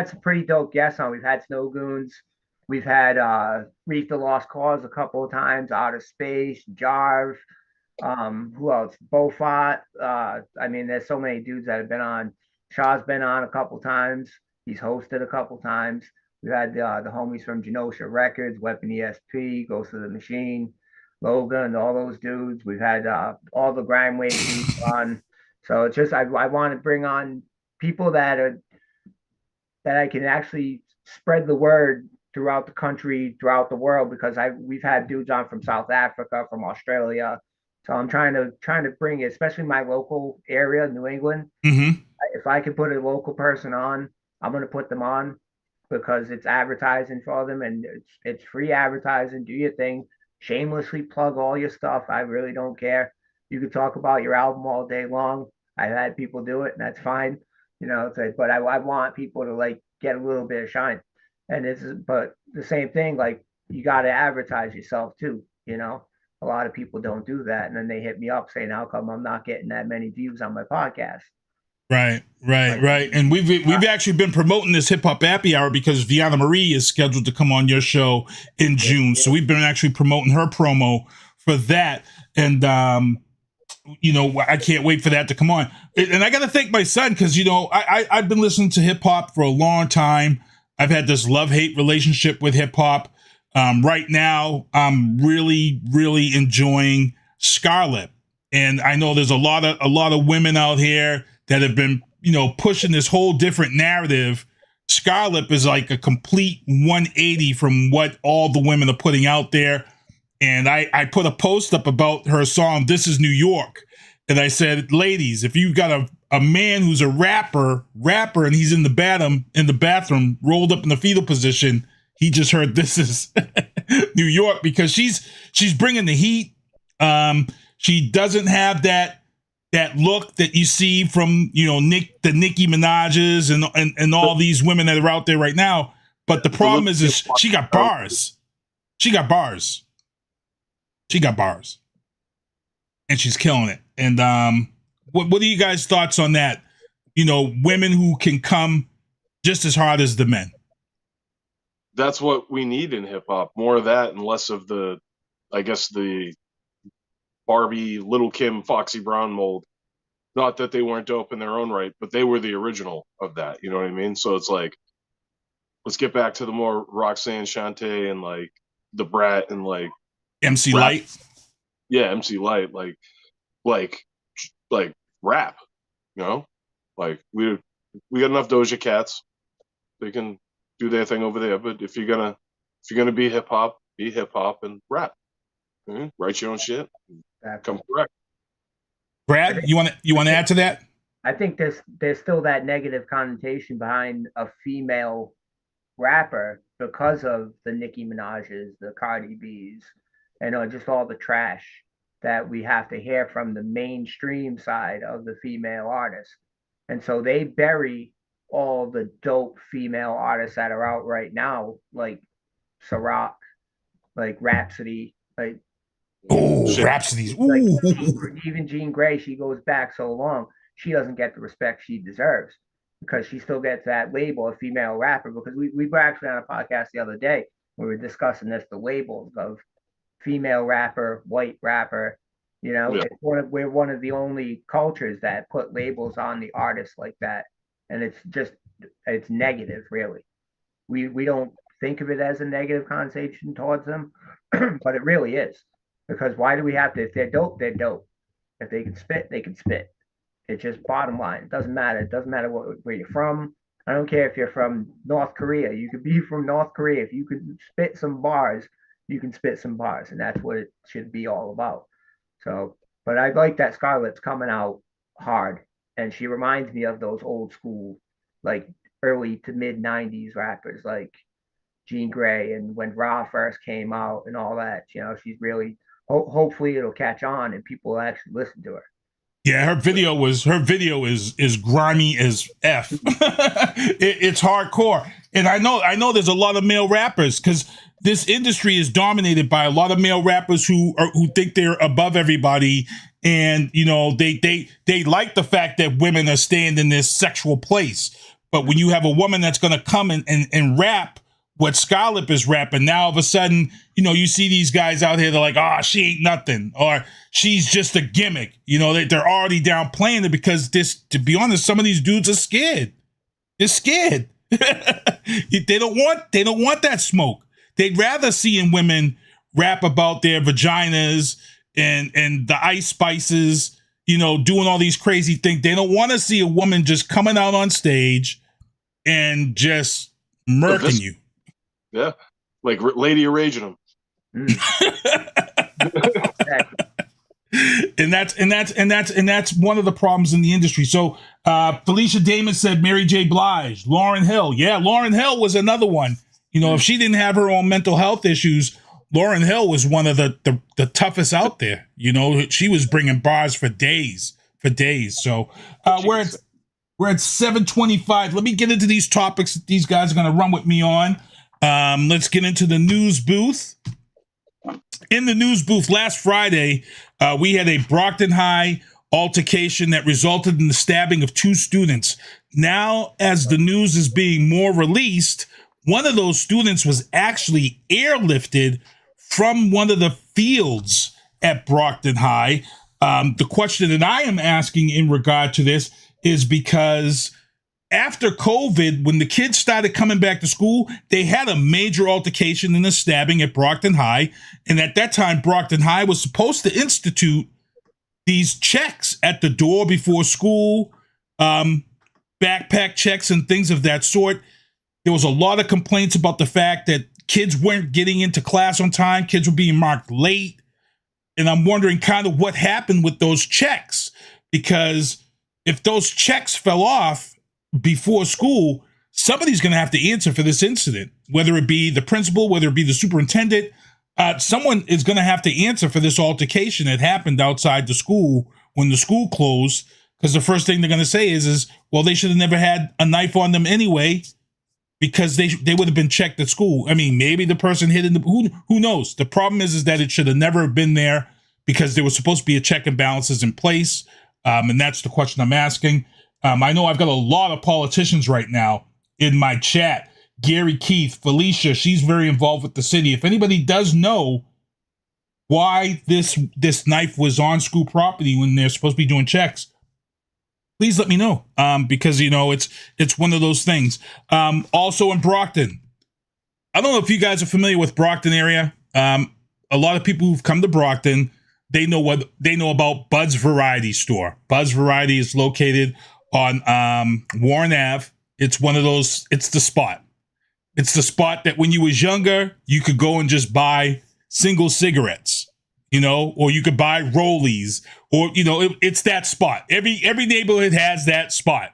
some pretty dope guests on. We've had Snow Goons. We've had Reef the Lost Cause a couple of times. Outer Space, Jarv. Who else? Bofat. There's so many dudes that have been on. Shaw's been on a couple times. He's hosted a couple times. We've had the homies from Genosha Records, Weapon ESP, Ghost of the Machine, Logan, all those dudes. We've had all the Grime Wave dudes on. So it's just I want to bring on people that I can actually spread the word throughout the country, throughout the world, because we've had dudes on from South Africa, from Australia. So I'm trying to bring it, especially my local area, New England. Mm-hmm. If I could put a local person on, I'm going to put them on because it's advertising for them and it's free advertising. Do your thing. Shamelessly plug all your stuff. I really don't care. You could talk about your album all day long. I've had people do it and that's fine. But I want people to get a little bit of shine. But the same thing, you got to advertise yourself too, A lot of people don't do that. And then they hit me up saying, how come I'm not getting that many views on my podcast? Right. And we've actually been promoting this Hip Hop Happy Hour because Vianna Marie is scheduled to come on your show in June. So we've been actually promoting her promo for that. And, I can't wait for that to come on. And I got to thank my son because, I've been listening to hip hop for a long time. I've had this love-hate relationship with hip hop. Right now, I'm really, really enjoying Scarlett. And I know there's a lot of women out here that have been, pushing this whole different narrative. Scarlett is like a complete 180 from what all the women are putting out there. And I put a post up about her song, This Is New York. And I said, ladies, if you've got a man who's a rapper, and he's in the bathroom, rolled up in the fetal position, he just heard This Is New York because she's bringing the heat. She doesn't have that look that you see from, the Nicki Minaj's and all these women that are out there right now. But the problem is she got bars. And she's killing it. And what are you guys' thoughts on that? Women who can come just as hard as the men. That's what we need in hip hop. More of that and less of the Barbie, Little Kim, Foxy Brown mold. Not that they weren't dope in their own right, but they were the original of that. You know what I mean? So it's let's get back to the more Roxanne Shante and the Brat and MC Light. Yeah, MC Light, like rap. We got enough Doja Cats. They can do their thing over there. But if you're gonna be hip hop and rap. Mm-hmm. Write your own shit. Come correct. Brad, you want to add to that? I think there's still that negative connotation behind a female rapper because of the Nicki Minaj's, the Cardi B's, and just all the trash that we have to hear from the mainstream side of the female artists. And so they bury all the dope female artists that are out right now, like Ciroc, like Rhapsody, Rhapsodies. Even Jean Grey, she goes back so long, she doesn't get the respect she deserves. because she still gets that label of female rapper. Because we were actually on a podcast the other day, we were discussing this, the labels of female rapper, white rapper. You know, Yeah. we're one of the only cultures that put labels on the artists like that, and it's negative, really. We don't think of it as a negative connotation towards them, but it really is. Because why do we have to? If they're dope, they're dope. If they can spit, they can spit. It's just bottom line. It doesn't matter. It doesn't matter where you're from. I don't care if you're from North Korea. You could be from North Korea. If you could spit some bars, you can spit some bars, and that's what it should be all about. So, but I like that Scarlett's coming out hard, and she reminds me of those old school, like early to mid '90s rappers like Jean Grey, and when Raw first came out and all that. You know, she's really hopefully it'll catch on and people will actually listen to her. Yeah, her video is grimy as F. It's hardcore. And I know there's a lot of male rappers, because this industry is dominated by a lot of male rappers who think they're above everybody, and you know they like the fact that women are staying in this sexual place. But when you have a woman that's gonna come and rap what Scarlett is rapping, now all of a sudden, you know, you see these guys out here, they're like, oh, she ain't nothing, or she's just a gimmick. You know, they're already downplaying it because to be honest, some of these dudes are scared. They're scared. They don't want that smoke. They'd rather seeing women rap about their vaginas and the Ice Spices, you know, doing all these crazy things. They don't want to see a woman just coming out on stage and just murking you. Yeah, like Lady of Raging them. And that's one of the problems in the industry. So Felicia Damon said Mary J. Blige, Lauryn Hill. Yeah, Lauryn Hill was another one. You know, if she didn't have her own mental health issues, Lauryn Hill was one of the toughest out there. You know, she was bringing bars for days. So we're at 7:25. Let me get into these topics that these guys are going to run with me on. Let's get into the news booth. In the news booth last Friday, we had a Brockton High altercation that resulted in the stabbing of 2 students. Now, as the news is being more released, one of those students was actually airlifted from one of the fields at Brockton High. The question that I am asking in regard to this is because after COVID, when the kids started coming back to school, they had a major altercation and a stabbing at Brockton High. And at that time, Brockton High was supposed to institute these checks at the door before school, backpack checks and things of that sort. There was a lot of complaints about the fact that kids weren't getting into class on time. Kids were being marked late. And I'm wondering kind of what happened with those checks, because if those checks fell off before school, somebody's going to have to answer for this incident, whether it be the principal, whether it be the superintendent. Someone is going to have to answer for this altercation that happened outside the school when the school closed, because the first thing they're going to say is, well, they should have never had a knife on them anyway, because they would have been checked at school. I mean, maybe the person hid in the, who knows? The problem is that it should have never been there, because there was supposed to be a check and balances in place. And that's the question I'm asking. I know I've got a lot of politicians right now in my chat. Gary Keith, Felicia, she's very involved with the city. If anybody does know why this knife was on school property when they're supposed to be doing checks, please let me know. Because, you know, it's one of those things. Also in Brockton, I don't know if you guys are familiar with Brockton area. A lot of people who've come to Brockton, they know about Bud's Variety Store. Bud's Variety is located on Warren Ave. It's one of those, it's the spot. It's the spot that when you was younger, you could go and just buy single cigarettes, you know, or you could buy rollies, or, you know, it's that spot. Every neighborhood has that spot.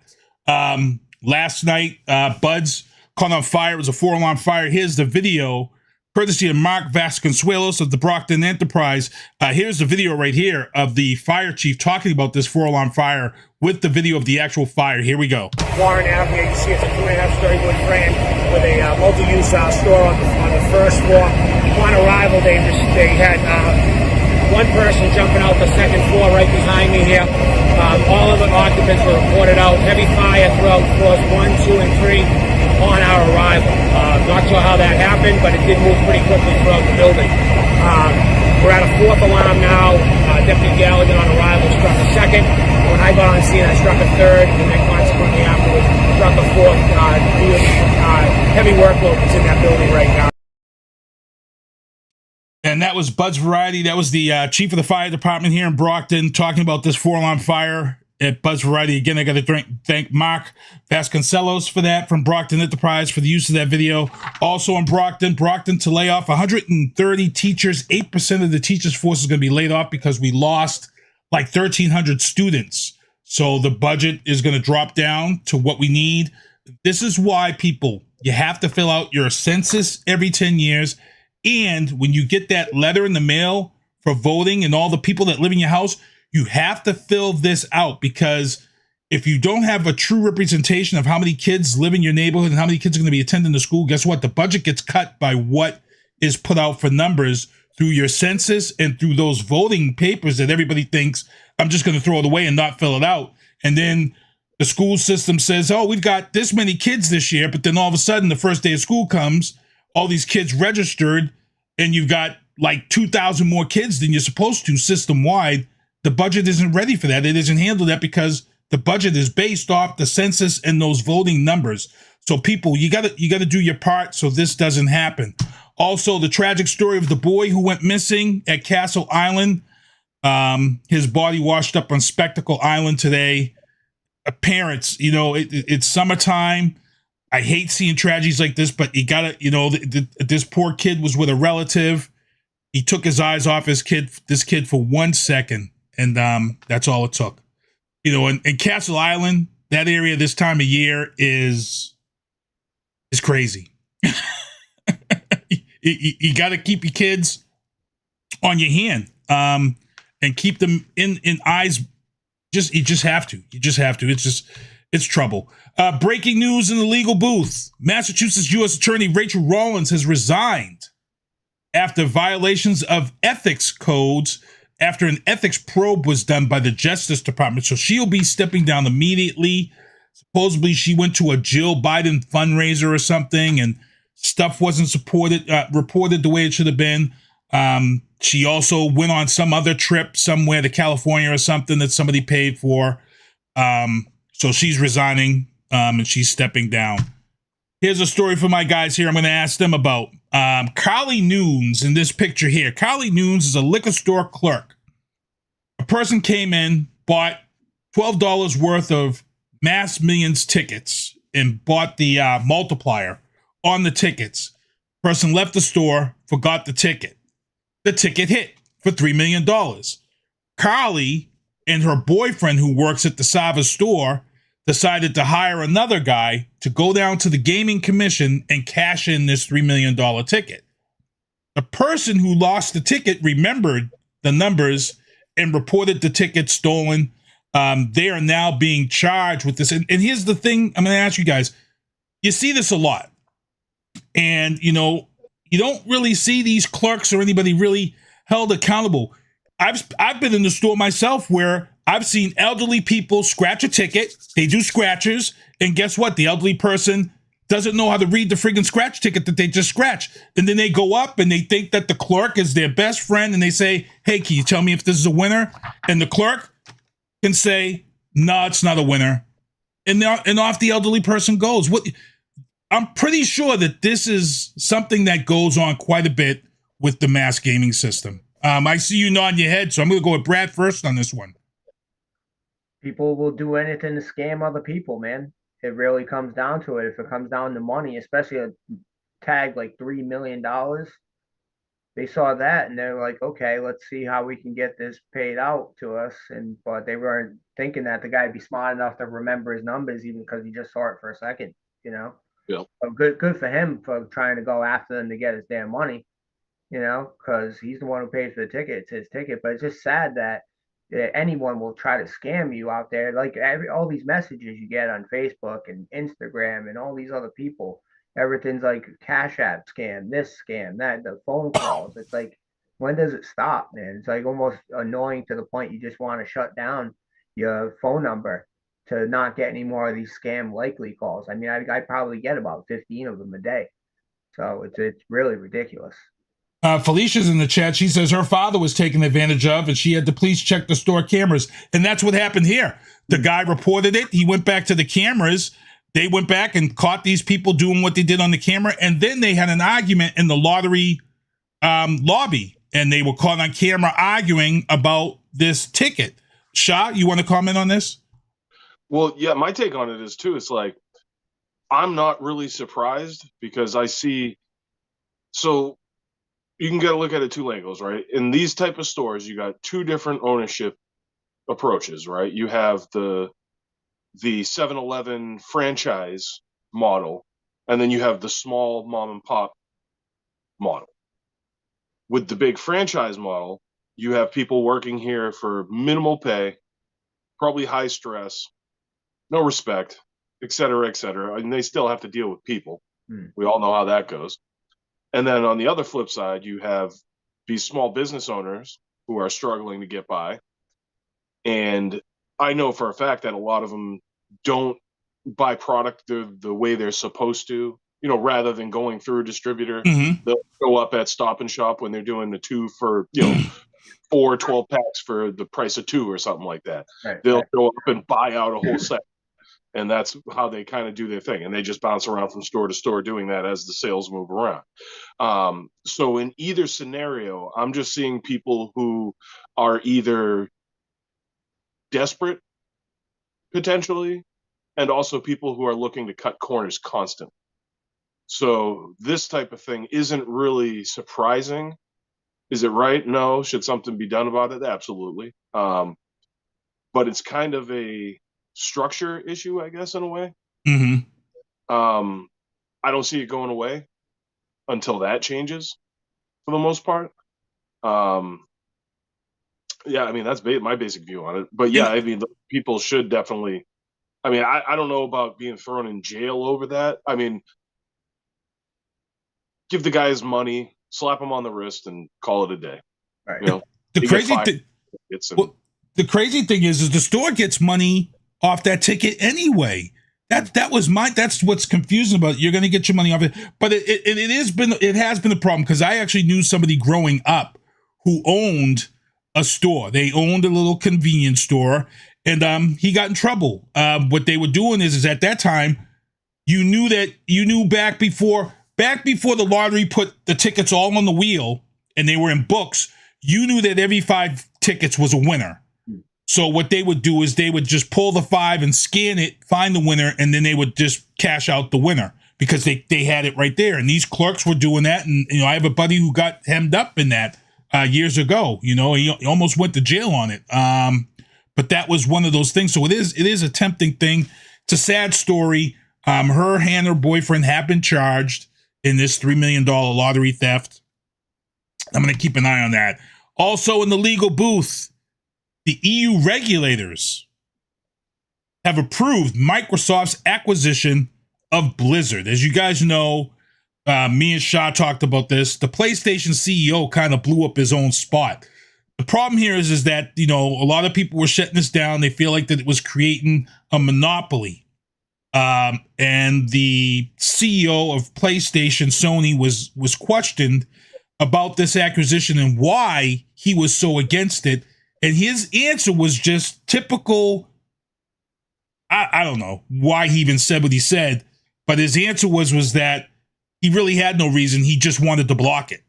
Last night, Bud's caught on fire. It was a 4-alarm fire. Here's the video, courtesy of Marc Vasconellos of the Brockton Enterprise. Here's the video right here of the fire chief talking about this 4-alarm fire with the video of the actual fire. Here we go. Warren Avenue, you see it's a 2.5-story wood frame with a multi-use store on the first floor. Upon arrival, they had one person jumping out the second floor right behind me here. All of the occupants were reported out. Heavy fire throughout floors 1, 2, and 3 on our arrival. Not sure how that happened, but it did move pretty quickly throughout the building. We're at a fourth alarm now. Deputy Gallagher on arrival struck a second. When I got on scene, I struck a third, and then consequently afterwards struck a fourth. Heavy workload that's in that building right now. And that was Bud's Variety. That was the chief of the fire department here in Brockton talking about this 4-alarm fire at Bud's Variety. Again, I got to thank Marc Vasconellos for that from Brockton Enterprise for the use of that video. Also in Brockton to lay off 130 teachers. 8% of the teachers' force is going to be laid off because we lost like 1,300 students. So the budget is going to drop down to what we need. This is why, people, you have to fill out your census every 10 years. And when you get that letter in the mail for voting and all the people that live in your house, you have to fill this out, because if you don't have a true representation of how many kids live in your neighborhood and how many kids are going to be attending the school, guess what? The budget gets cut by what is put out for numbers through your census and through those voting papers that everybody thinks, I'm just going to throw it away and not fill it out. And then the school system says, oh, we've got this many kids this year. But then all of a sudden, the first day of school comes, all these kids registered, and you've got like 2,000 more kids than you're supposed to system-wide. The budget isn't ready for that. It isn't handled that because the budget is based off the census and those voting numbers. So people, you gotta do your part so this doesn't happen. Also, the tragic story of the boy who went missing at Castle Island. His body washed up on Spectacle Island today. Parents, it's summertime. I hate seeing tragedies like this, but you gotta, this poor kid was with a relative. He took his eyes off this kid for 1 second. And that's all it took. In Castle Island, that area this time of year is crazy. You got to keep your kids on your hand and keep them in eyes. You just have to. It's trouble. Breaking news in the legal booth. Massachusetts U.S. Attorney Rachel Rollins has resigned after violations of ethics codes after an ethics probe was done by the Justice Department. So she'll be stepping down immediately. Supposedly she went to a Jill Biden fundraiser or something and stuff wasn't reported the way it should have been. She also went on some other trip somewhere to California or something that somebody paid for. So she's resigning and she's stepping down. Here's a story for my guys here I'm going to ask them about. Carly Nunes in this picture here. Carly Nunes is a liquor store clerk. A person came in, bought $12 worth of Mass Millions tickets and bought the multiplier on the tickets. Person left the store, forgot the ticket. The ticket hit for $3 million. Carly and her boyfriend, who works at the Sava store, decided to hire another guy to go down to the gaming commission and cash in this $3 million ticket. The person who lost the ticket remembered the numbers and reported the ticket stolen. They are now being charged with this. And here's the thing I'm going to ask you guys. You see this a lot. And, you don't really see these clerks or anybody really held accountable. I've been in the store myself where I've seen elderly people scratch a ticket. They do scratchers. And guess what? The elderly person doesn't know how to read the friggin' scratch ticket that they just scratched. And then they go up and they think that the clerk is their best friend. And they say, hey, can you tell me if this is a winner? And the clerk can say, no, it's not a winner. And off the elderly person goes. I'm pretty sure that this is something that goes on quite a bit with the mass gaming system. I see you nodding your head, so I'm going to go with Brad first on this one. People will do anything to scam other people, man. It really comes down to it. If it comes down to money, especially a tag like $3 million, they saw that and they're like, okay, let's see how we can get this paid out to us. But they weren't thinking that the guy'd be smart enough to remember his numbers, even because he just saw it for a second, Yeah. So good for him for trying to go after them to get his damn money, because he's the one who pays for the ticket. It's his ticket. But it's just sad that anyone will try to scam you out there. Like all these messages you get on Facebook and Instagram and all these other people, everything's like Cash App scam, this scam, that, the phone calls. It's like when does it stop, man? It's like almost annoying to the point you just want to shut down your phone number to not get any more of these scam likely calls. I mean, I probably get about 15 of them a day. So it's really ridiculous. Felicia's in the chat. She says her father was taken advantage of and she had the police check the store cameras. And that's what happened here. The guy reported it. He went back to the cameras. They went back and caught these people doing what they did on the camera. And then they had an argument in the lottery lobby. And they were caught on camera arguing about this ticket. Sha, you want to comment on this? Well, yeah, my take on it is, too, it's like, I'm not really surprised because I see, so you can get a look at it two angles, right? In these type of stores, you got two different ownership approaches, right? You have the 7-Eleven franchise model, and then you have the small mom and pop model. With the big franchise model, you have people working here for minimal pay, probably high stress, no respect, et cetera, and they still have to deal with people. We all know how that goes. And then on the other flip side, you have these small business owners who are struggling to get by. And I know for a fact that a lot of them don't buy product the way they're supposed to, you know, rather than going through a distributor. They'll go up at Stop and Shop when they're doing the 2 for, you know, 4 12 packs for the price of 2 or something like that. They'll go up and buy out a whole set. And that's how they kind of do their thing. And they just bounce around from store to store doing that as the sales move around. So in either scenario, I'm just seeing people who are either desperate, potentially, and also people who are looking to cut corners constantly. So this type of thing isn't really surprising. Is it right? No. Should something be done about it? Absolutely. But it's kind of a structure issue, I guess, in a way. I don't see it going away until that changes for the most part. Yeah, I mean, that's my basic view on it. But yeah, I mean, people should definitely, I mean, I don't know about being thrown in jail over that. I mean, give the guys money, slap them on the wrist, and call it a day. Right. You know, The crazy thing is the store gets money off that ticket anyway. That's what's confusing about it. You're going to get your money off it, but it has been a problem because I actually knew somebody growing up who owned a store. They owned a little convenience store, and he got in trouble. What they were doing is at that time, you knew back before the lottery put the tickets all on the wheel and they were in books, you knew that every 5 tickets was a winner. So what they would do is they would just pull the 5 and scan it, find the winner, and then they would just cash out the winner because they had it right there. And these clerks were doing that. And, you know, I have a buddy who got hemmed up in that years ago. You know, he almost went to jail on it. But that was one of those things. So it is a tempting thing. It's a sad story. Her and her boyfriend have been charged in this $3 million lottery theft. I'm going to keep an eye on that. Also in the legal booth, the EU regulators have approved Microsoft's acquisition of Blizzard. As you guys know, me and Sha talked about this. The PlayStation CEO kind of blew up his own spot. The problem here is that, you know, a lot of people were shutting this down. They feel like that it was creating a monopoly. And the CEO of PlayStation, Sony, was questioned about this acquisition and why he was so against it. And his answer was just typical. I don't know why he even said what he said, but his answer was that he really had no reason. He just wanted to block it.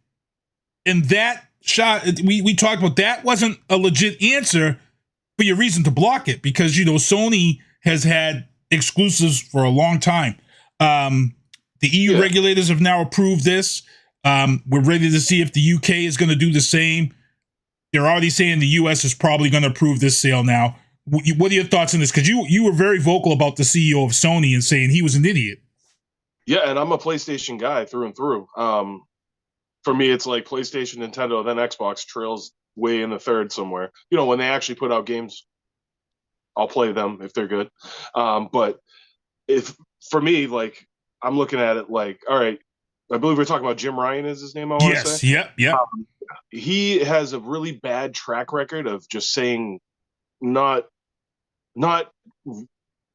And that shot, we talked about, that wasn't a legit answer for your reason to block it because, you know, Sony has had exclusives for a long time. The EU regulators have now approved this. We're ready to see if the UK is going to do the same. They're already saying the US is probably going to approve this sale now. What are your thoughts on this? Because you were very vocal about the CEO of Sony and saying he was an idiot. Yeah, and I'm a PlayStation guy through and through. For me, it's like PlayStation, Nintendo, then Xbox trails way in the third somewhere. You know, when they actually put out games, I'll play them if they're good. But if for me, like, I'm looking at it like, all right, I believe we're talking about Jim Ryan is his name, I want to say. Yep. He has a really bad track record of just saying not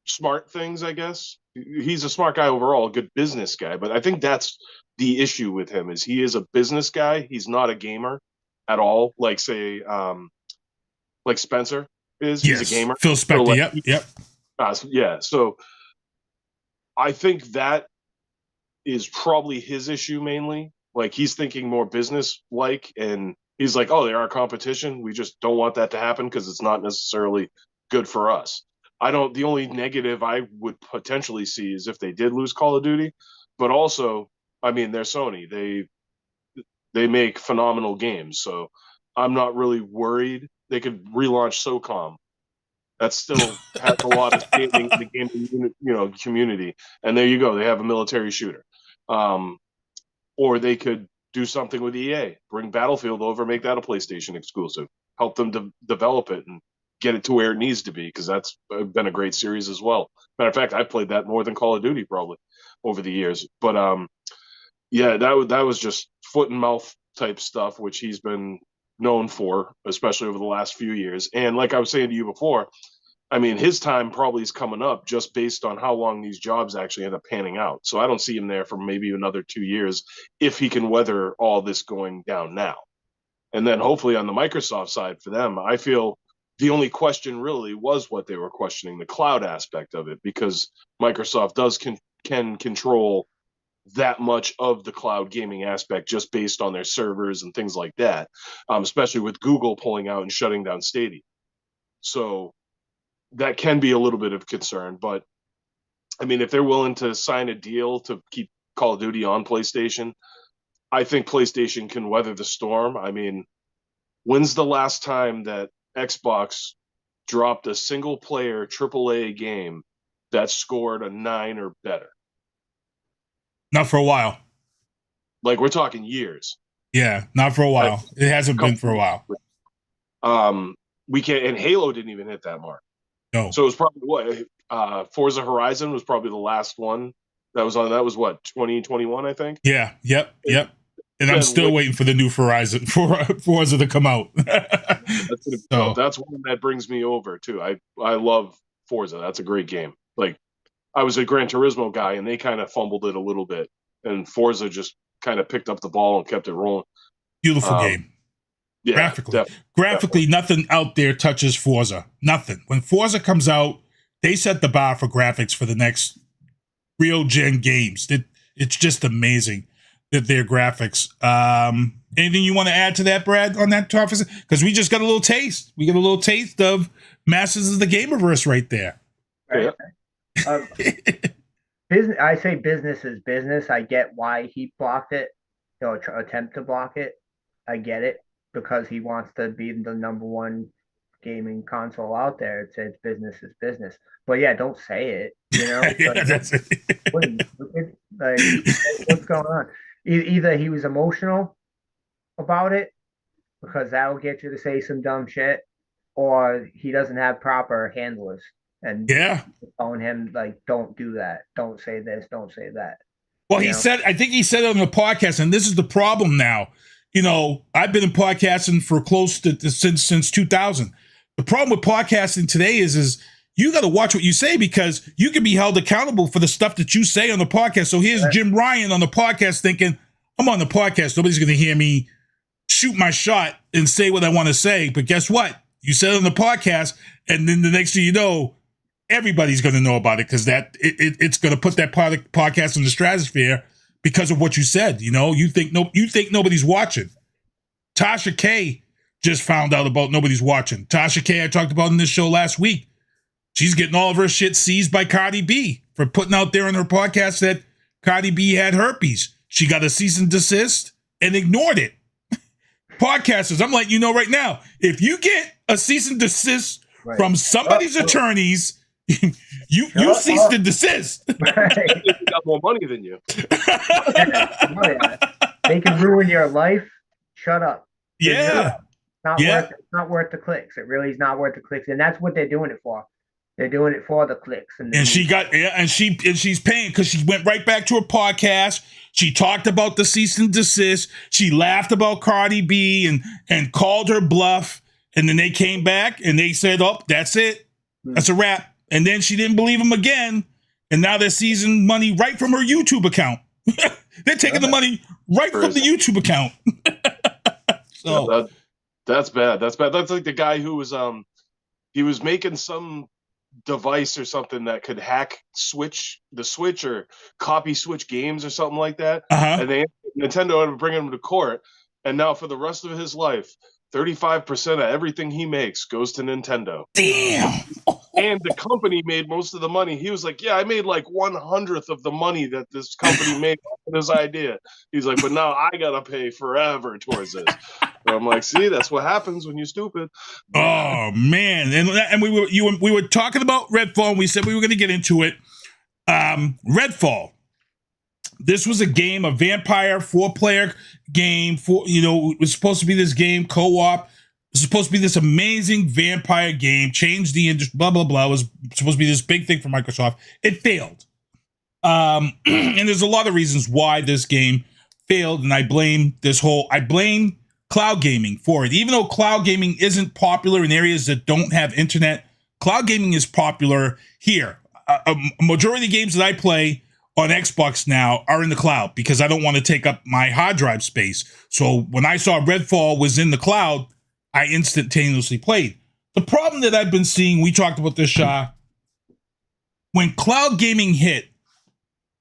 smart things, I guess. He's a smart guy overall, a good business guy, but I think that's the issue with him is he is a business guy. He's not a gamer at all, like say like Spencer is. Yes. He's a gamer. Phil Spector, So, like, yep. Yeah, so I think that is probably his issue mainly. Like he's thinking more business-like, and he's like, "Oh, they are competition. We just don't want that to happen because it's not necessarily good for us." The only negative I would potentially see is if they did lose Call of Duty, but also, I mean, they're Sony. They make phenomenal games, so I'm not really worried. They could relaunch SOCOM. That still has a lot of gaming in the gaming community, and there you go. They have a military shooter, or they could do something with EA, bring Battlefield over, make that a PlayStation exclusive, help them develop it and get it to where it needs to be, because that's been a great series as well. Matter of fact, I've played that more than Call of Duty probably over the years. But yeah, that was just foot and mouth type stuff, which he's been known for, especially over the last few years. And like I was saying to you before, I mean, his time probably is coming up just based on how long these jobs actually end up panning out. So I don't see him there for maybe another 2 years if he can weather all this going down now. And then hopefully on the Microsoft side for them, I feel the only question really was what they were questioning, the cloud aspect of it, because Microsoft can control that much of the cloud gaming aspect just based on their servers and things like that, especially with Google pulling out and shutting down Stadia. So that can be a little bit of concern. But I mean, if they're willing to sign a deal to keep Call of Duty on PlayStation, I think PlayStation can weather the storm. I mean, when's the last time that Xbox dropped a single player AAA game that scored a 9 or better? Not for a while. Like, we're talking years. Yeah, not for a while. It hasn't been for a while. We can't, and Halo didn't even hit that mark. No. So it was probably what Forza Horizon was probably the last one that was on. That was what, 2021, I think. Yeah. Yep. And I'm still waiting for the new Forza to come out. That's one that brings me over too. I love Forza. That's a great game. Like, I was a Gran Turismo guy, and they kind of fumbled it a little bit, and Forza just kind of picked up the ball and kept it rolling. Beautiful game. Yeah, graphically, nothing out there touches Forza. Nothing. When Forza comes out, they set the bar for graphics for the next real gen games. It's just amazing that their graphics. Anything you want to add to that, Brad, on that topic? Because we just got a little taste. We got a little taste of Masters of the Gamerverse right there. Right. Business. I say business is business. I get why he blocked it, or attempt to block it. I get it, because he wants to be the number one gaming console out there. It's business is business. But yeah, don't say it. You know, yeah, that's it. Like, what's going on? Either he was emotional about it, because that will get you to say some dumb shit, or he doesn't have proper handlers. And telling him, like, don't do that. Don't say this. Don't say that. Well, I think he said it on the podcast, and this is the problem now. You know, I've been in podcasting for close to since 2000. The problem with podcasting today is you got to watch what you say, because you can be held accountable for the stuff that you say on the podcast. So here's Jim Ryan on the podcast thinking, I'm on the podcast. Nobody's going to hear me shoot my shot and say what I want to say. But guess what? You said it on the podcast, and then the next thing you know, everybody's going to know about it, because it's going to put that podcast in the stratosphere because of what you said. You know, you think nobody's watching. Tasha K just found out about nobody's watching. Tasha K, I talked about in this show last week. She's getting all of her shit seized by Cardi B for putting out there in her podcast that Cardi B had herpes. She got a cease and desist and ignored it. Podcasters, I'm letting you know right now, if you get a cease and desist from somebody's attorneys, you cease and desist. They got more money than you. They can ruin your life. Shut up. Yeah. It's not worth the clicks. It really is not worth the clicks, and that's what they're doing it for. They're doing it for the clicks. And she's paying, because she went right back to her podcast. She talked about the cease and desist. She laughed about Cardi B and called her bluff. And then they came back and they said, oh, that's it. That's a wrap. And then she didn't believe him again. And now they're seizing money right from her YouTube account. They're taking the money right from the YouTube account. So that's bad. That's bad. That's like the guy who was he was making some device or something that could hack the Switch or copy Switch games or something like that. And Nintendo had to bring him to court. And now for the rest of his life, 35% of everything he makes goes to Nintendo. Damn. And the company made most of the money. He was like, yeah, I made like 1/100th of the money that this company made on this idea. He's like, but now I got to pay forever towards this. And I'm like, see, that's what happens when you're stupid. Oh, man. And we were talking about Redfall, and we said we were going to get into it. Redfall. This was a game, a vampire 4-player game. It was supposed to be this game, co-op. It was supposed to be this amazing vampire game, changed the industry, blah, blah, blah. It was supposed to be this big thing for Microsoft. It failed. And there's a lot of reasons why this game failed, and I blame cloud gaming for it. Even though cloud gaming isn't popular in areas that don't have internet, cloud gaming is popular here. A majority of the games that I play on Xbox now are in the cloud because I don't want to take up my hard drive space. So when I saw Redfall was in the cloud, I instantaneously played. The problem that I've been seeing, we talked about this, Sha, when cloud gaming hit,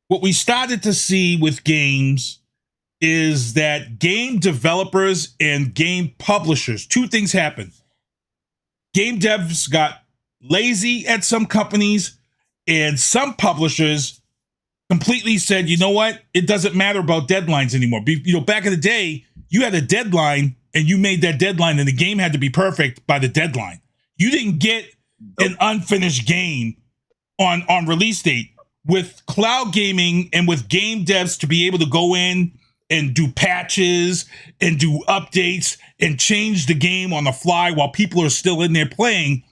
what we started to see with games is that game developers and game publishers, two things happened. Game devs got lazy at some companies, and some publishers completely said, you know what? It doesn't matter about deadlines anymore. Back in the day, you had a deadline and you made that deadline and the game had to be perfect by the deadline. You didn't get an unfinished game on release date. With cloud gaming and with game devs to be able to go in and do patches and do updates and change the game on the fly while people are still in there playing,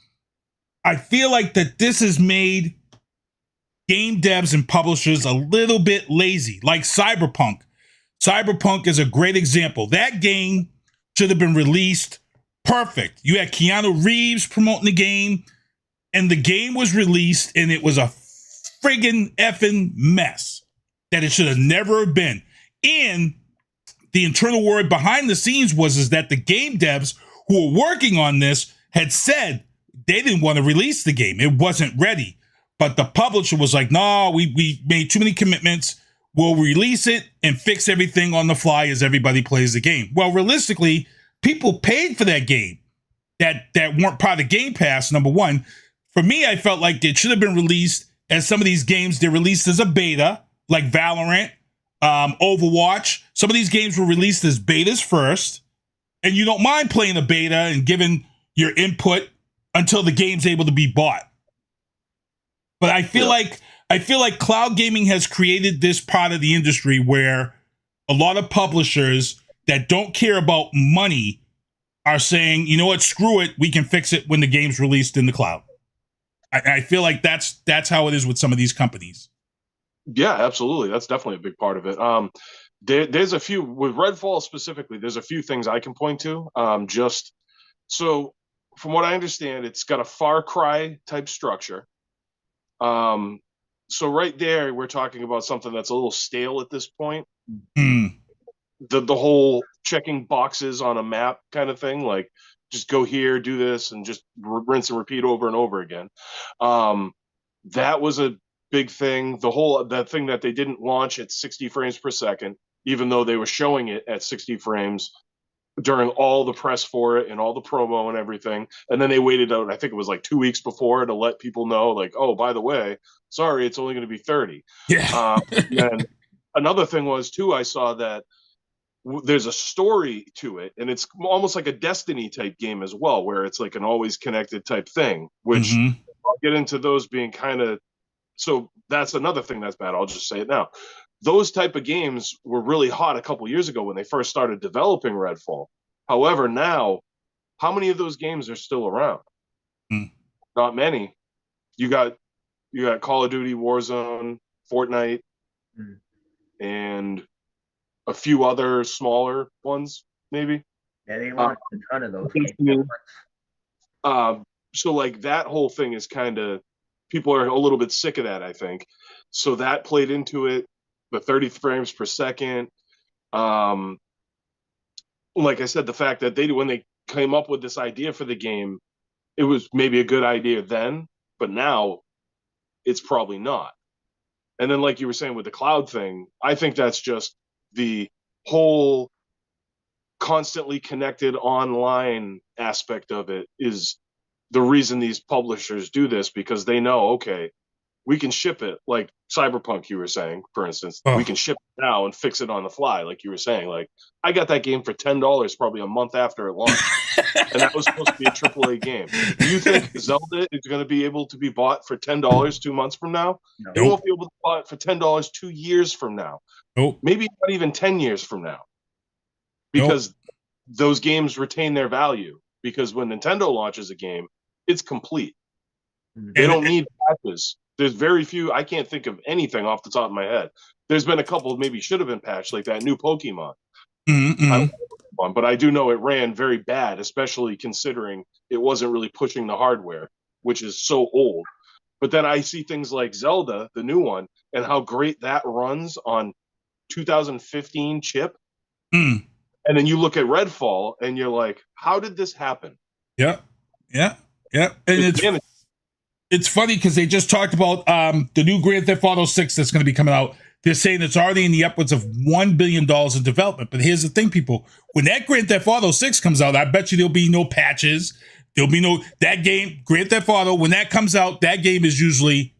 I feel like that this has made game devs and publishers a little bit lazy, like Cyberpunk. Cyberpunk is a great example. That game should have been released perfect. You had Keanu Reeves promoting the game, and the game was released, and it was a friggin' effing mess that it should have never been. And the internal word behind the scenes was that the game devs who were working on this had said they didn't want to release the game. It wasn't ready. But the publisher was like, no, we made too many commitments. We'll release it and fix everything on the fly as everybody plays the game. Well, realistically, people paid for that game that weren't part of Game Pass, number one. For me, I felt like it should have been released as some of these games, they're released as a beta, like Valorant, Overwatch. Some of these games were released as betas first, and you don't mind playing a beta and giving your input until the game's able to be bought. But I feel like cloud gaming has created this part of the industry where a lot of publishers that don't care about money are saying, you know what, screw it, we can fix it when the game's released in the cloud. I feel like that's how it is with some of these companies. Yeah, absolutely. That's definitely a big part of it. There's a few, with Redfall specifically, there's a few things I can point to. So from what I understand, it's got a Far Cry type structure. So right there, we're talking about something that's a little stale at this point. The whole checking boxes on a map kind of thing, like just go here, do this, and just rinse and repeat over and over again. That was a big thing. That thing that they didn't launch at 60 frames per second, even though they were showing it at 60 frames during all the press for it and all the promo and everything. And then they waited out, I think it was like 2 weeks before, to let people know, like, oh, by the way, sorry, it's only going to be 30. Yeah. And another thing was, too, I saw that there's a story to it, and it's almost like a Destiny type game as well, where it's like an always connected type thing, which I'll get into those being kind of, so that's another thing that's bad. I'll just say it now. Those type of games were really hot a couple years ago when they first started developing Redfall. However, now, how many of those games are still around? Not many. You got Call of Duty, Warzone, Fortnite, and a few other smaller ones, maybe. Yeah, they launched a ton of those games. So like that whole thing is kind of, people are a little bit sick of that, I think. So that played into it, the 30 frames per second. Like I said, the fact that when they came up with this idea for the game, it was maybe a good idea then, but now it's probably not. And then like you were saying with the cloud thing, I think that's just the whole constantly connected online aspect of it is the reason these publishers do this, because they know, okay, we can ship it, like Cyberpunk, you were saying, for instance, we can ship it now and fix it on the fly, like you were saying. Like, I got that game for $10 probably a month after it launched, and that was supposed to be a AAA game. Do you think Zelda is going to be able to be bought for $10 2 months from now? No. It won't be able to be bought for $10 2 years from now. Nope. Maybe not even 10 years from now, because those games retain their value. Because when Nintendo launches a game, it's complete. They don't need patches. There's very few. I can't think of anything off the top of my head. There's been a couple maybe should have been patched, like that new Pokemon. I don't know one, but I do know it ran very bad, especially considering it wasn't really pushing the hardware, which is so old. But then I see things like Zelda, the new one, and how great that runs on 2015 chip. And then you look at Redfall, and you're like, how did this happen? Yeah. And it's funny because they just talked about the new Grand Theft Auto 6 that's going to be coming out. They're saying it's already in the upwards of $1 billion in development. But here's the thing, people. When that Grand Theft Auto 6 comes out, I bet you there'll be no patches. There'll be that game, Grand Theft Auto, when that comes out, that game is usually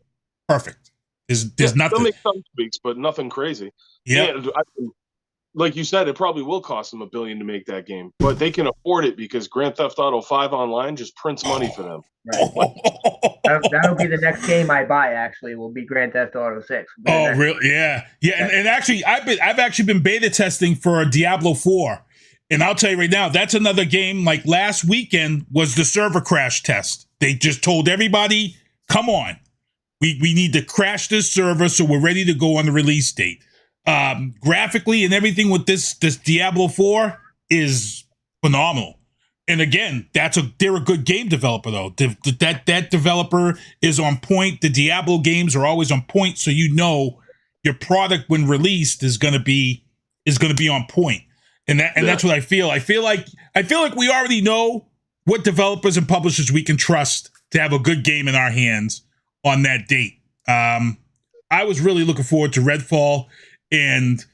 perfect. There's nothing. They'll make some tweaks, but nothing crazy. Yeah. Like you said, it probably will cost them $1 billion to make that game, but they can afford it because Grand Theft Auto 5 Online just prints money for them. Right. That'll be the next game I buy. Actually, will be Grand Theft Auto 6. Oh, really? Yeah. And actually, I've actually been beta testing for Diablo 4, and I'll tell you right now, that's another game. Like last weekend was the server crash test. They just told everybody, "Come on, we need to crash this server so we're ready to go on the release date." Graphically and everything with this Diablo 4 is phenomenal. And again, they're a good game developer though. That developer is on point. The Diablo games are always on point, so you know your product when released is gonna be on point. And that's what I feel. I feel like we already know what developers and publishers we can trust to have a good game in our hands on that date. I was really looking forward to Redfall. And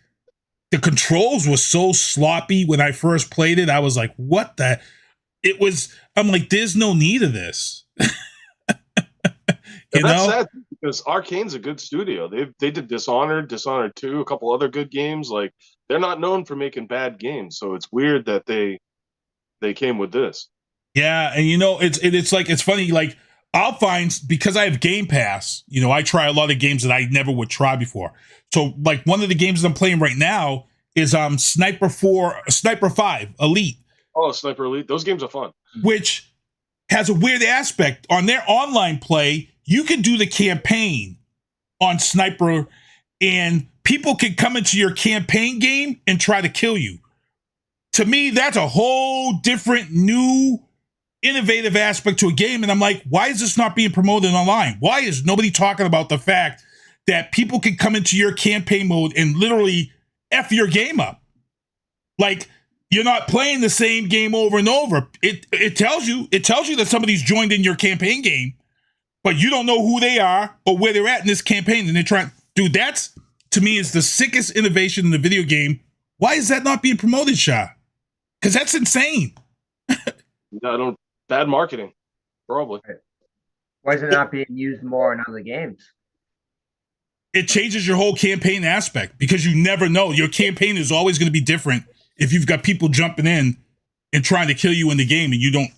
the controls were so sloppy when I first played it. I was like, what the? I'm like, there's no need of this. That's sad because Arcane's a good studio. They did Dishonored 2, a couple other good games. Like, they're not known for making bad games. So it's weird that they came with this. Yeah. And it's funny. Like, I'll find, because I have Game Pass, I try a lot of games that I never would try before. So, like, one of the games that I'm playing right now is Sniper 5 Elite. Oh, Sniper Elite. Those games are fun. Which has a weird aspect. On their online play, you can do the campaign on Sniper, and people can come into your campaign game and try to kill you. To me, that's a whole different, new, innovative aspect to a game. And I'm like, why is this not being promoted online? Why is nobody talking about the fact that people can come into your campaign mode and literally F your game up? Like, you're not playing the same game over and over. It tells you that somebody's joined in your campaign game, but you don't know who they are or where they're at in this campaign. And they're trying, dude, that's, to me, is the sickest innovation in the video game. Why is that not being promoted, Sha? Because that's insane. Bad marketing, probably. Why is it not being used more in other games? It changes your whole campaign aspect because you never know. Your campaign is always going to be different if you've got people jumping in and trying to kill you in the game and you don't,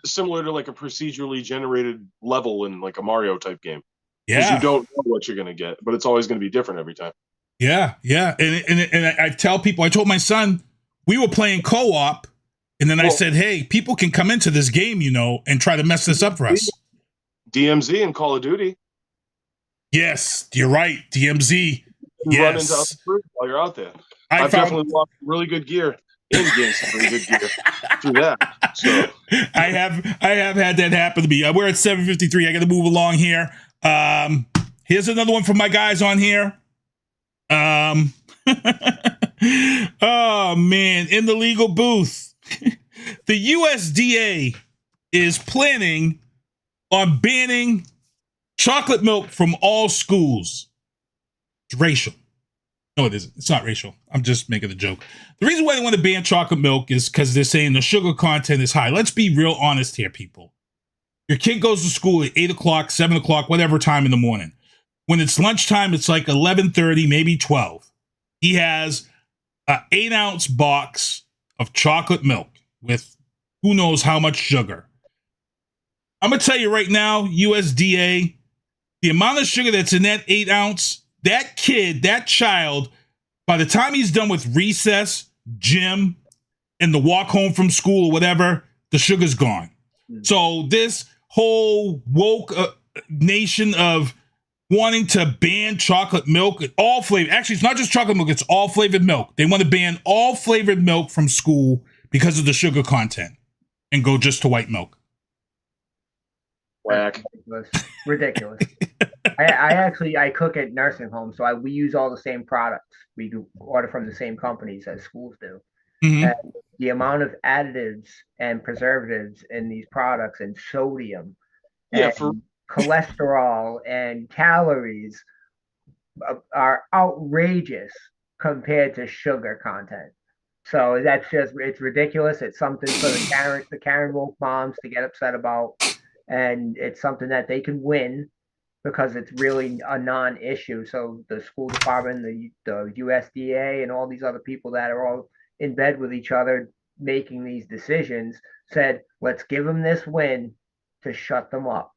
similar to like a procedurally generated level in like a Mario type game. Yeah. You don't know what you're going to get, but it's always going to be different every time. Yeah. And I tell people, I told my son, we were playing co-op, and then I said, hey, people can come into this game, and try to mess this up for us. DMZ and Call of Duty. Yes, you're right. DMZ. run into other fruit while you're out there. I've definitely lost really good gear and gained some really good gear through that. So I have had that happen to me. We're at 7:53. I got to move along here. Here's another one from my guys on here. Oh man, in the legal booth, the USDA is planning on banning chocolate milk from all schools. It's racial. No, it isn't. It's not racial. I'm just making a joke. The reason why they want to ban chocolate milk is because they're saying the sugar content is high. Let's be real honest here, people. Your kid goes to school at 8 o'clock, 7 o'clock, whatever time in the morning. When it's lunchtime, it's like 11:30, maybe 12. He has an 8-ounce box of chocolate milk with who knows how much sugar. I'm going to tell you right now, USDA, the amount of sugar that's in that 8-ounce, that kid, that child, by the time he's done with recess, gym, and the walk home from school or whatever, the sugar's gone. So this whole woke nation of wanting to ban chocolate milk, all flavored. Actually, it's not just chocolate milk, it's all flavored milk. They want to ban all flavored milk from school because of the sugar content and go just to white milk. Whack. Ridiculous. I cook at nursing homes, so we use all the same products. We do order from the same companies as schools do. Mm-hmm. And the amount of additives and preservatives in these products and sodium and cholesterol and calories are outrageous compared to sugar content. So it's ridiculous. It's something for the Karen woke moms to get upset about. And it's something that they can win because it's really a non-issue. So the school department, the USDA, and all these other people that are all in bed with each other making these decisions said, let's give them this win to shut them up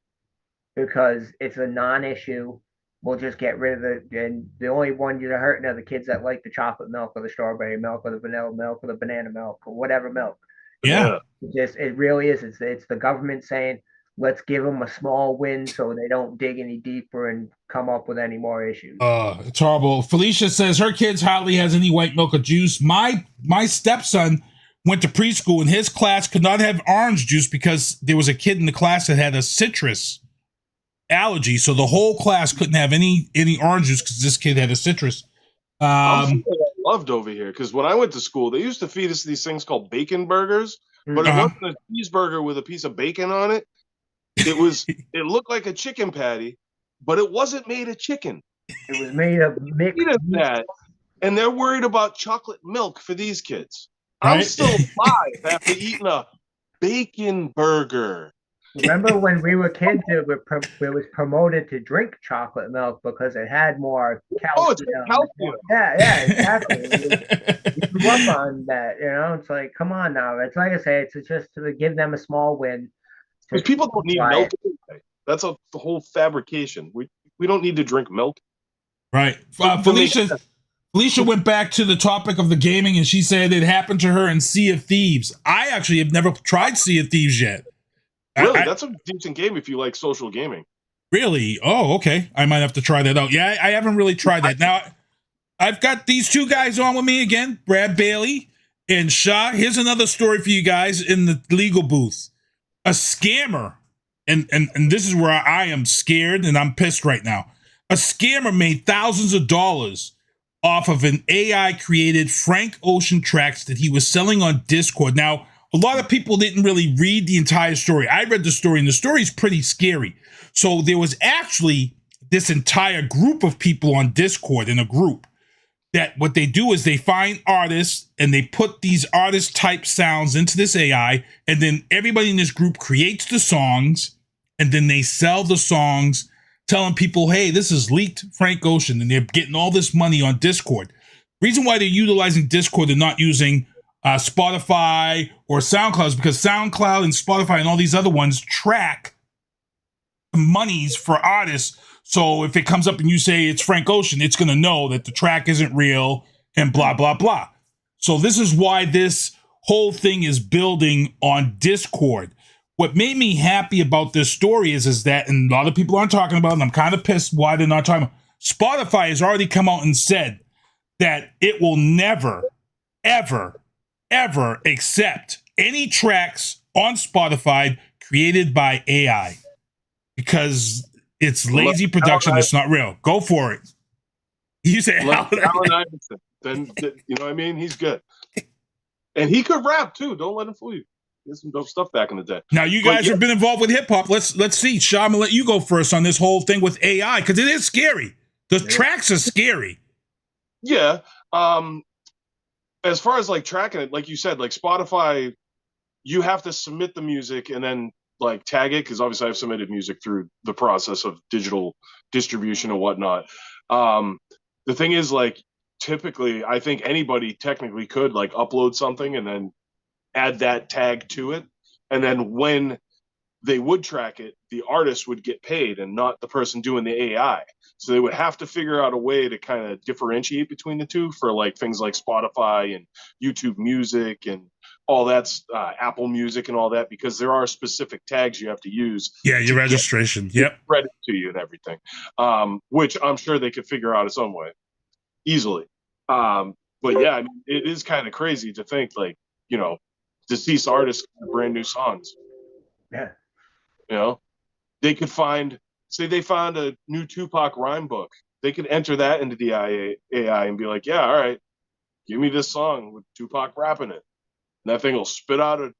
because it's a non-issue. We'll just get rid of it. And the only one you're hurting are the kids that like the chocolate milk or the strawberry milk or the vanilla milk or the banana milk or whatever milk. Yeah. It really is. It's the government saying, let's give them a small win so they don't dig any deeper and come up with any more issues. It's horrible. Felicia says her kids hardly has any white milk or juice. My stepson went to preschool and his class could not have orange juice because there was a kid in the class that had a citrus allergy. So the whole class couldn't have any orange juice because this kid had a citrus. I'm loved over here because when I went to school, they used to feed us these things called bacon burgers, but it wasn't a cheeseburger with a piece of bacon on it. It looked like a chicken patty, but it wasn't made of chicken. It was made of mixed that, and they're worried about chocolate milk for these kids. Right? I'm still alive after eating a bacon burger. Remember when we were kids, it was promoted to drink chocolate milk because it had more calcium. Oh, it's calcium. Yeah, exactly. We grew up on that, It's like, come on now. It's like I say, it's just to give them a small win. Because people don't need milk anyway. That's the whole fabrication. We don't need to drink milk. Right. Felicia went back to the topic of the gaming, and she said it happened to her in Sea of Thieves. I actually have never tried Sea of Thieves yet. Really? That's a decent game if you like social gaming. Really? Oh, okay. I might have to try that out. Yeah, I haven't really tried that. Now, I've got these two guys on with me again, Brad Bailey and Sha. Here's another story for you guys in the legal booth. A scammer, and this is where I am scared and I'm pissed right now. A scammer made thousands of dollars off of an AI-created Frank Ocean tracks that he was selling on Discord. Now, a lot of people didn't really read the entire story. I read the story, and the story is pretty scary. So there was actually this entire group of people on Discord in a group that what they do is they find artists and they put these artist type sounds into this AI, and then everybody in this group creates the songs, and then they sell the songs, telling people, hey, this is leaked Frank Ocean, and they're getting all this money on Discord. Reason why they're utilizing Discord and not using Spotify or SoundCloud is because SoundCloud and Spotify and all these other ones track monies for artists. So if it comes up and you say it's Frank Ocean, it's going to know that the track isn't real and blah, blah, blah. So this is why this whole thing is building on Discord. What made me happy about this story is that, and a lot of people aren't talking about it, and I'm kind of pissed why they're not talking about it. Spotify has already come out and said that it will never, ever, ever accept any tracks on Spotify created by AI because it's lazy production. It's not real. Go for it. You said Allen Iverson. Then you know what I mean? He's good. And he could rap too. Don't let him fool you. He had some dope stuff back in the day. Now you guys have been involved with hip hop. Let's see. Sha, I'm gonna let you go first on this whole thing with AI because it is scary. The tracks are scary. Yeah. As far as like tracking it, like you said, like Spotify, you have to submit the music and then like tag it because obviously I've submitted music through the process of digital distribution and whatnot. The thing is, like, typically, I think anybody technically could like upload something and then add that tag to it. And then when they would track it, the artist would get paid and not the person doing the AI. So they would have to figure out a way to kind of differentiate between the two for like things like Spotify and YouTube Music and all that's Apple Music and all that, because there are specific tags you have to use. Yeah, your registration. Yep. Credit to you and everything, which I'm sure they could figure out some way easily. But yeah, I mean, it is kind of crazy to think like, you know, deceased artists brand new songs. Yeah. You know, they could say they found a new Tupac rhyme book. They could enter that into the AI and be like, yeah, all right, give me this song with Tupac rapping it. And that thing will spit out an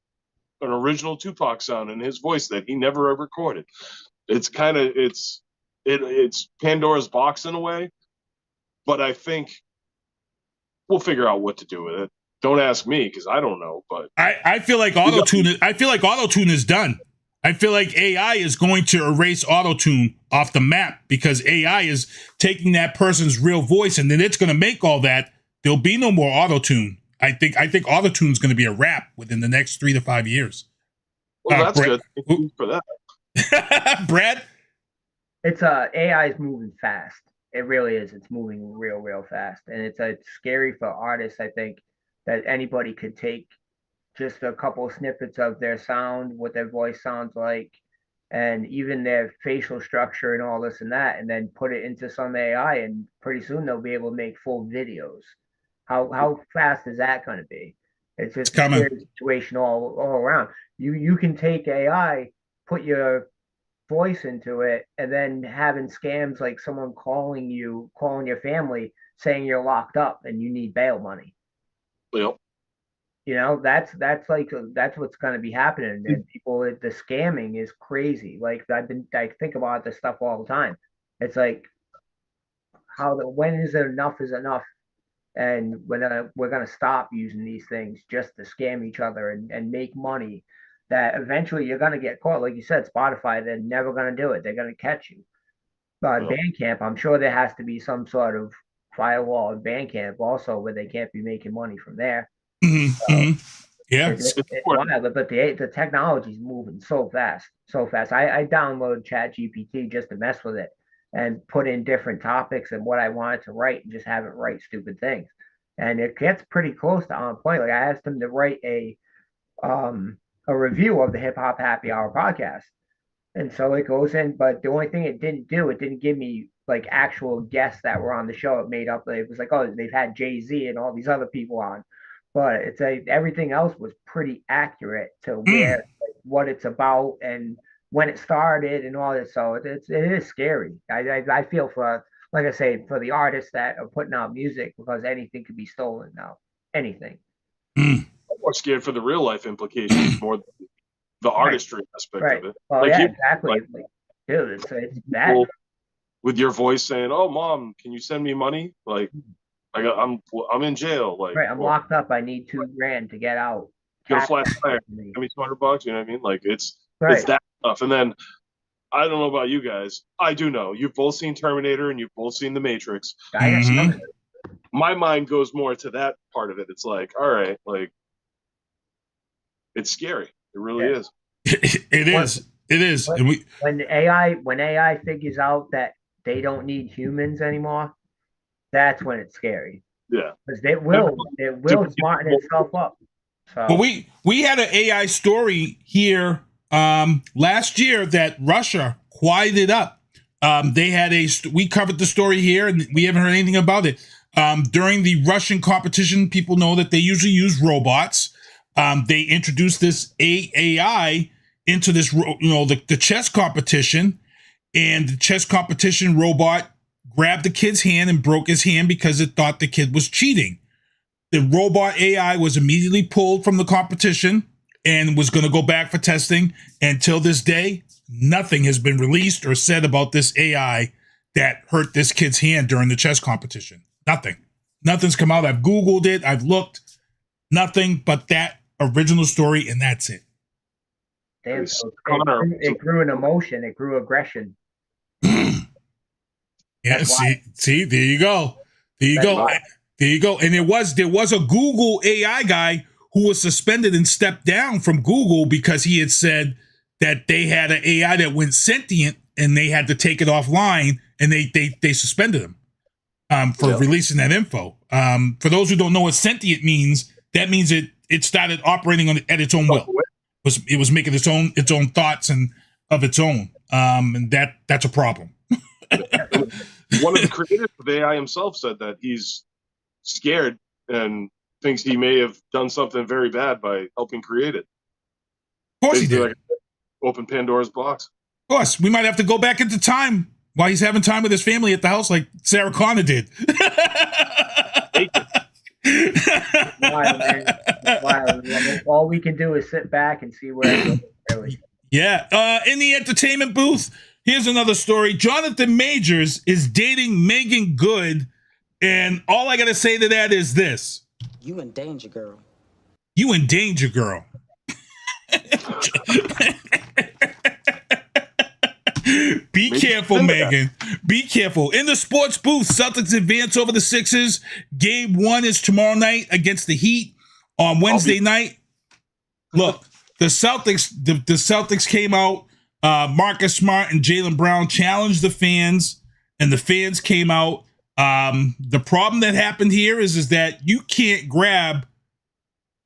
original Tupac sound in his voice that he never ever recorded. It's kind of, it's Pandora's box in a way, but I think we'll figure out what to do with it. Don't ask me because I don't know, but I feel like auto-tune is done. I feel like AI is going to erase auto-tune off the map because AI is taking that person's real voice and then it's going to make all that. There'll be no more auto-tune. I think auto-tune is going to be a wrap within the next 3 to 5 years. Well, that's good. Thank you for that. Brad? It's AI is moving fast. It really is. It's moving real fast. And it's scary for artists, I think, that anybody could take just a couple of snippets of their sound, what their voice sounds like, and even their facial structure and all this and that, and then put it into some AI, and pretty soon they'll be able to make full videos. How fast is that going to be? It's just a scary situation all around. You can take AI, put your voice into it, and then having scams like someone calling your family saying you're locked up and you need bail money. Yep. You know, that's what's going to be happening. And people, the scamming is crazy. Like I think about this stuff all the time. It's like when is enough is enough, and when we're going to stop using these things just to scam each other and make money. That eventually you're going to get caught. Like you said, Spotify, they're never going to do it. They're going to catch you. But Bandcamp, I'm sure there has to be some sort of firewall in Bandcamp also where they can't be making money from there. Mm-hmm. Yeah. It's wild, but the technology is moving so fast. I downloaded ChatGPT just to mess with it and put in different topics and what I wanted to write and just have it write stupid things. And it gets pretty close to on point. Like I asked him to write a review of the Hip Hop Happy Hour podcast. And so it goes in, but the only thing it didn't give me like actual guests that were on the show. It made up, it was like, oh, they've had Jay-Z and all these other people on. But it's everything else was pretty accurate to where like, what it's about and when it started and all this. So it is scary. I feel for, like I say, for the artists that are putting out music because anything could be stolen now. Anything. I'm more scared for the real life implications more than the artistry aspect of it. Well, like exactly. Like, dude, it's bad. With your voice saying, "Oh, mom, can you send me money?" Like, I'm in jail. Like, I'm locked up. I need $2,000 to get out. Get a flat tire. Give me $200. You know what I mean? Like, it's that stuff. And then I don't know about you guys. I do know you've both seen Terminator and you've both seen The Matrix. Mm-hmm. My mind goes more to that part of it. It's like, all right, like, it's scary. It really is. It is. When AI figures out that they don't need humans anymore, that's when it's scary. Yeah, because it will smarten itself up. So. But we had an AI story here last year that Russia quieted up They had we covered the story here, and we haven't heard anything about it. During the Russian competition, people know that they usually use robots. They introduced this AI into this, the chess competition, and the chess competition robot grabbed the kid's hand and broke his hand because it thought the kid was cheating. The robot AI was immediately pulled from the competition and was going to go back for testing. Until this day, nothing has been released or said about this AI that hurt this kid's hand during the chess competition. Nothing. Nothing's come out. I've Googled it. I've looked. Nothing but that original story, and that's it. Damn, so it grew an emotion. It grew aggression. Yeah, see, there you go. There you go. There you go. And there was a Google AI guy who was suspended and stepped down from Google because he had said that they had an AI that went sentient and they had to take it offline, and they suspended him for releasing that info. For those who don't know what sentient means, that means it started operating at its own will. It was making its own thoughts and of its own. And that's a problem. One of the creators of AI himself said that he's scared and thinks he may have done something very bad by helping create it. Of course he did. Like open Pandora's box. Of course. We might have to go back into time while he's having time with his family at the house like Sarah Connor did. Wild, man. Wild. All we can do is sit back and see where it goes. Really. Yeah. In the entertainment booth, here's another story. Johnathan Majors is dating Megan Good, and all I got to say to that is this. You in danger, girl. You in danger, girl. Be careful, Megan. Be careful. In the sports booth, Celtics advance over the Sixers. Game 1 is tomorrow night against the Heat. On Wednesday night, look, the Celtics came out. Marcus Smart and Jaylen Brown challenged the fans, and the fans came out. The problem that happened here is that you can't grab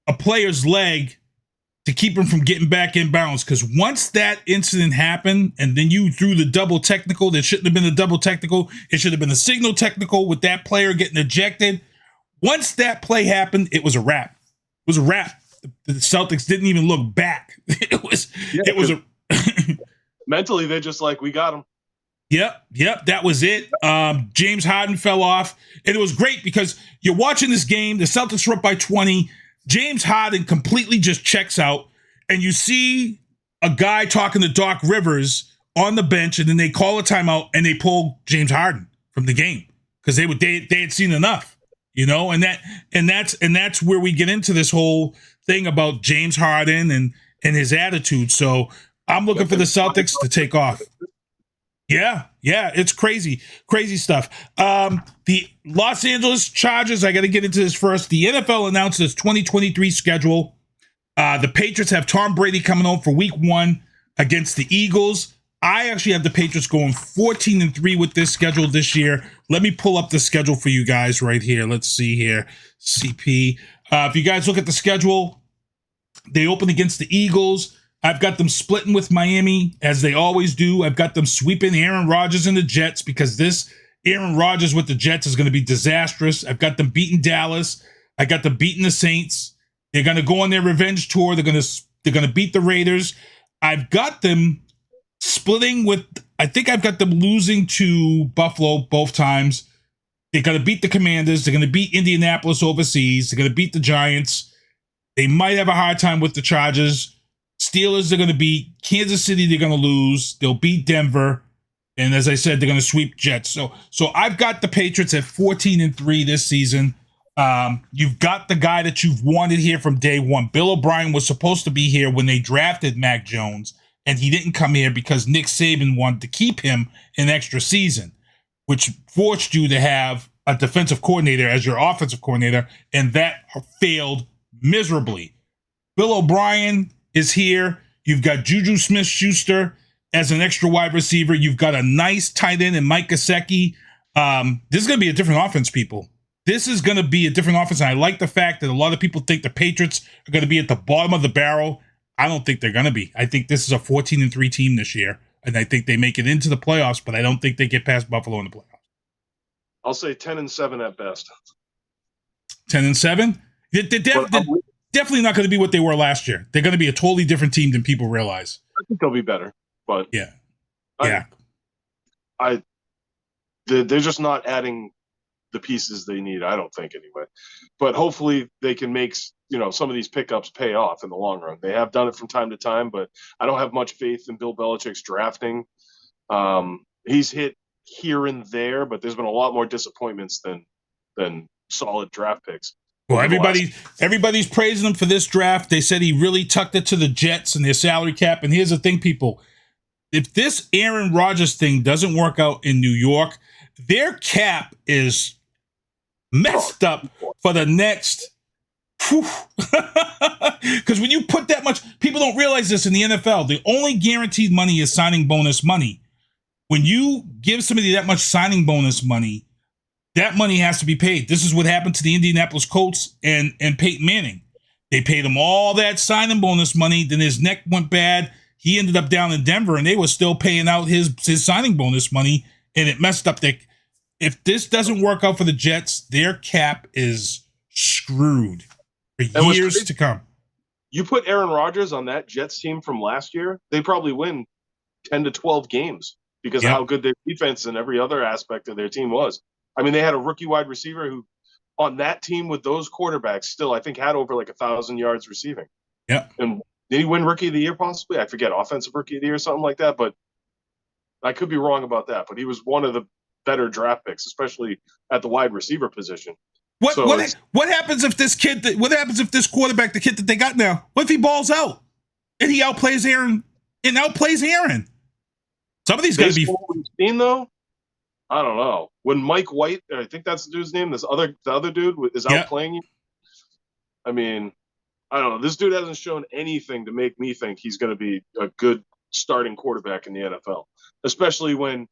a player's leg to keep him from getting back in bounds, because once that incident happened and then you threw the double technical, that shouldn't have been a double technical. It should have been a signal technical with that player getting ejected. Once that play happened, it was a wrap. It was a wrap. The Celtics didn't even look back. It was mentally, they're just like, we got him. Yep, that was it. James Harden fell off, and it was great because you're watching this game. The Celtics were up by 20. James Harden completely just checks out, and you see a guy talking to Doc Rivers on the bench, and then they call a timeout and they pull James Harden from the game because they had seen enough, and that's where we get into this whole thing about James Harden and his attitude. So I'm looking for the Celtics to take off. Yeah, it's crazy stuff. The Los Angeles Chargers, I got to get into this first. The NFL announced its 2023 schedule. The Patriots have Tom Brady coming home for week 1 against the Eagles. I actually have the Patriots going 14-3 with this schedule this year. Let me pull up the schedule for you guys right here. Let's see here. CP. If you guys look at the schedule, they open against the Eagles. I've got them splitting with Miami, as they always do. I've got them sweeping Aaron Rodgers and the Jets, because this Aaron Rodgers with the Jets is going to be disastrous. I've got them beating Dallas. I got them beating the Saints. They're going to go on their revenge tour. They're going to beat the Raiders. I've got them splitting with, I think I've got them losing to Buffalo both times. They're going to beat the Commanders. They're going to beat Indianapolis overseas. They're going to beat the Giants. They might have a hard time with the Chargers. Steelers are going to beat Kansas City. They're going to lose. They'll beat Denver. And as I said, they're going to sweep Jets. So I've got the Patriots at 14-3 this season. You've got the guy that you've wanted here from day one. Bill O'Brien was supposed to be here when they drafted Mac Jones, and he didn't come here because Nick Saban wanted to keep him an extra season, which forced you to have a defensive coordinator as your offensive coordinator, and that failed miserably. Bill O'Brien is here. You've got Juju Smith-Schuster as an extra wide receiver. You've got a nice tight end in Mike Gesicki. This is going to be a different offense, people. This is going to be a different offense, and I like the fact that a lot of people think the Patriots are going to be at the bottom of the barrel. I don't think they're going to be. I think this is a 14-3 team this year. and I think they make it into the playoffs, but I don't think they get past Buffalo in the playoffs. I'll say 10-7 at best. 10-7? They're definitely not going to be what they were last year. They're going to be a totally different team than people realize. I think they'll be better, but yeah. They're just not adding the pieces they need, I don't think, anyway. But hopefully they can make, some of these pickups pay off in the long run. They have done it from time to time, but I don't have much faith in Bill Belichick's drafting. He's hit here and there, but there's been a lot more disappointments than solid draft picks. Well, everybody's praising him for this draft. They said he really tucked it to the Jets and their salary cap. And here's the thing, people. If this Aaron Rodgers thing doesn't work out in New York, their cap is messed up for the next. Because when you put that much, people don't realize this in the NFL. The only guaranteed money is signing bonus money. When you give somebody that much signing bonus money, that money has to be paid. This is what happened to the Indianapolis Colts and Peyton Manning. They paid him all that signing bonus money. Then his neck went bad. He ended up down in Denver, and they were still paying out his signing bonus money, and it messed up. If this doesn't work out for the Jets, their cap is screwed for years to come. You put Aaron Rodgers on that Jets team from last year, they probably win 10 to 12 games because of how good their defense and every other aspect of their team was. I mean, they had a rookie wide receiver who, on that team with those quarterbacks, still, I think, had over 1,000 yards receiving. Yeah. And did he win Rookie of the Year, possibly? I forget, Offensive Rookie of the Year or something like that. But I could be wrong about that. But he was one of the better draft picks, especially at the wide receiver position. What happens if this kid? What happens if this quarterback, the kid that they got now, what if he balls out and he outplays Aaron Some of these guys be. What we've seen though, I don't know. When Mike White, I think that's the dude's name. The other dude is outplaying you. I mean, I don't know. This dude hasn't shown anything to make me think he's going to be a good starting quarterback in the NFL, especially when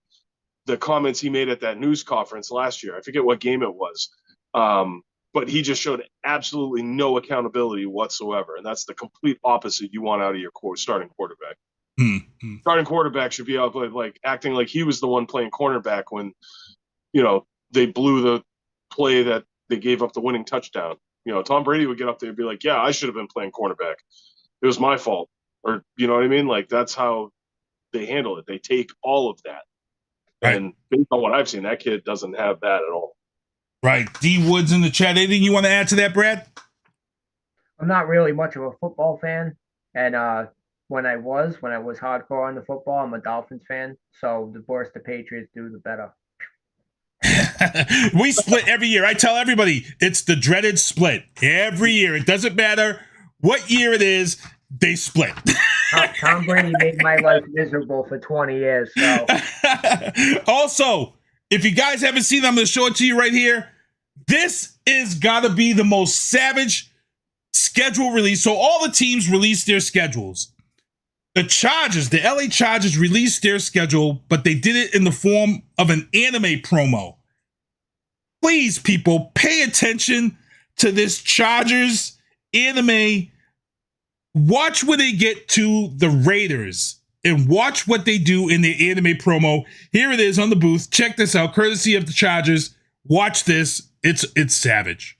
the comments he made at that news conference last year. I forget what game it was. But he just showed absolutely no accountability whatsoever. And that's the complete opposite you want out of your starting quarterback. Mm-hmm. Starting quarterback should be out acting like he was the one playing cornerback when, they blew the play that they gave up the winning touchdown. Tom Brady would get up there and be like, yeah, I should have been playing cornerback. It was my fault. Or, you know what I mean? That's how they handle it. They take all of that. Right. And based on what I've seen, that kid doesn't have that at all. Right. D Woods in the chat. Anything you want to add to that, Brad? I'm not really much of a football fan. And when I was hardcore on the football, I'm a Dolphins fan. So the worse the Patriots do, the better. We split every year. I tell everybody it's the dreaded split. Every year. It doesn't matter what year it is, they split. Tom Brady made my life miserable for 20 years. So. Also, if you guys haven't seen it, I'm going to show it to you right here. This is got to be the most savage schedule release. So all the teams released their schedules. The LA Chargers released their schedule, but they did it in the form of an anime promo. Please, people, pay attention to this Chargers anime. Watch when they get to the Raiders and watch what they do in the anime promo. Here it is on the booth. Check this out, courtesy of the Chargers. Watch this. It's savage.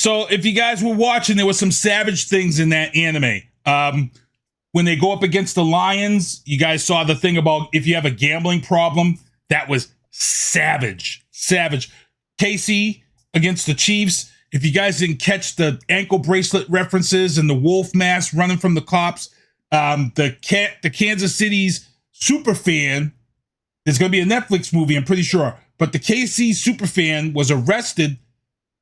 So if you guys were watching, there was some savage things in that anime. When they go up against the Lions, you guys saw the thing about if you have a gambling problem. That was savage. KC against the Chiefs. If you guys didn't catch the ankle bracelet references and the wolf mask running from the cops, the Kansas City's super fan, there's going to be a Netflix movie, I'm pretty sure, but the KC super fan was arrested.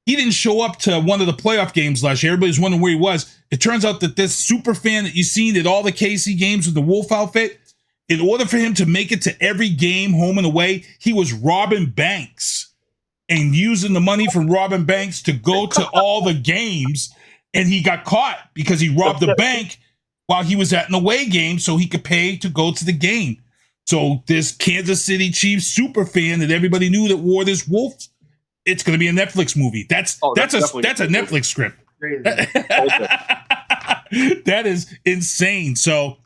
He didn't show up to one of the playoff games last year. Everybody's wondering where he was. It turns out that this super fan that you've seen at all the KC games with the wolf outfit, in order for him to make it to every game, home and away, he was robbing banks and using the money from robbing banks to go to all the games. And he got caught because he robbed the bank while he was at an away game so he could pay to go to the game. So this Kansas City Chiefs super fan that everybody knew that wore this wolf, it's going to be a Netflix movie. That's a Netflix script. That is insane. So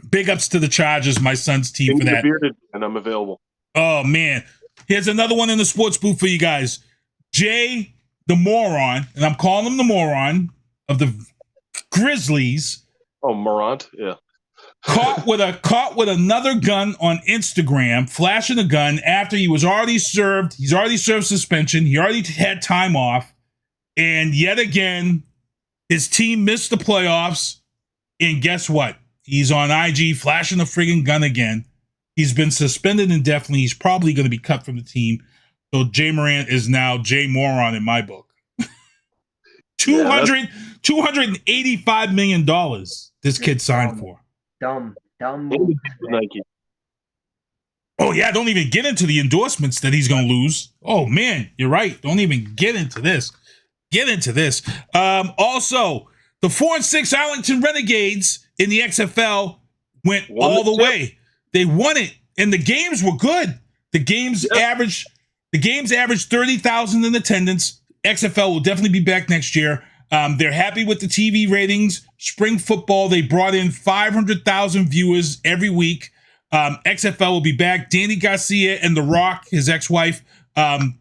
big ups to the Chargers, my son's team, for that. And I'm available. Oh man, here's another one in the sports booth for you guys. Jay the moron, and I'm calling him the moron of the Grizzlies. Oh, Morant, yeah. Caught with another gun on Instagram, flashing a gun after he was already served. He's already served suspension. He already had time off. And yet again, his team missed the playoffs. And guess what? He's on IG flashing a friggin' gun again. He's been suspended indefinitely. He's probably going to be cut from the team. So Jay Morant is now Jay Moron in my book. $285 million this kid signed for. Dumb. Nike. Oh, yeah, don't even get into the endorsements that he's going to lose. Oh, man, you're right. Don't even get into this. Also, the 4-6 Arlington Renegades in the XFL went all the way. They won it, and the games were good. The games averaged 30,000 in attendance. XFL will definitely be back next year. They're happy with the TV ratings. Spring football, they brought in 500,000 viewers every week. XFL will be back. Danny Garcia and The Rock, his ex-wife,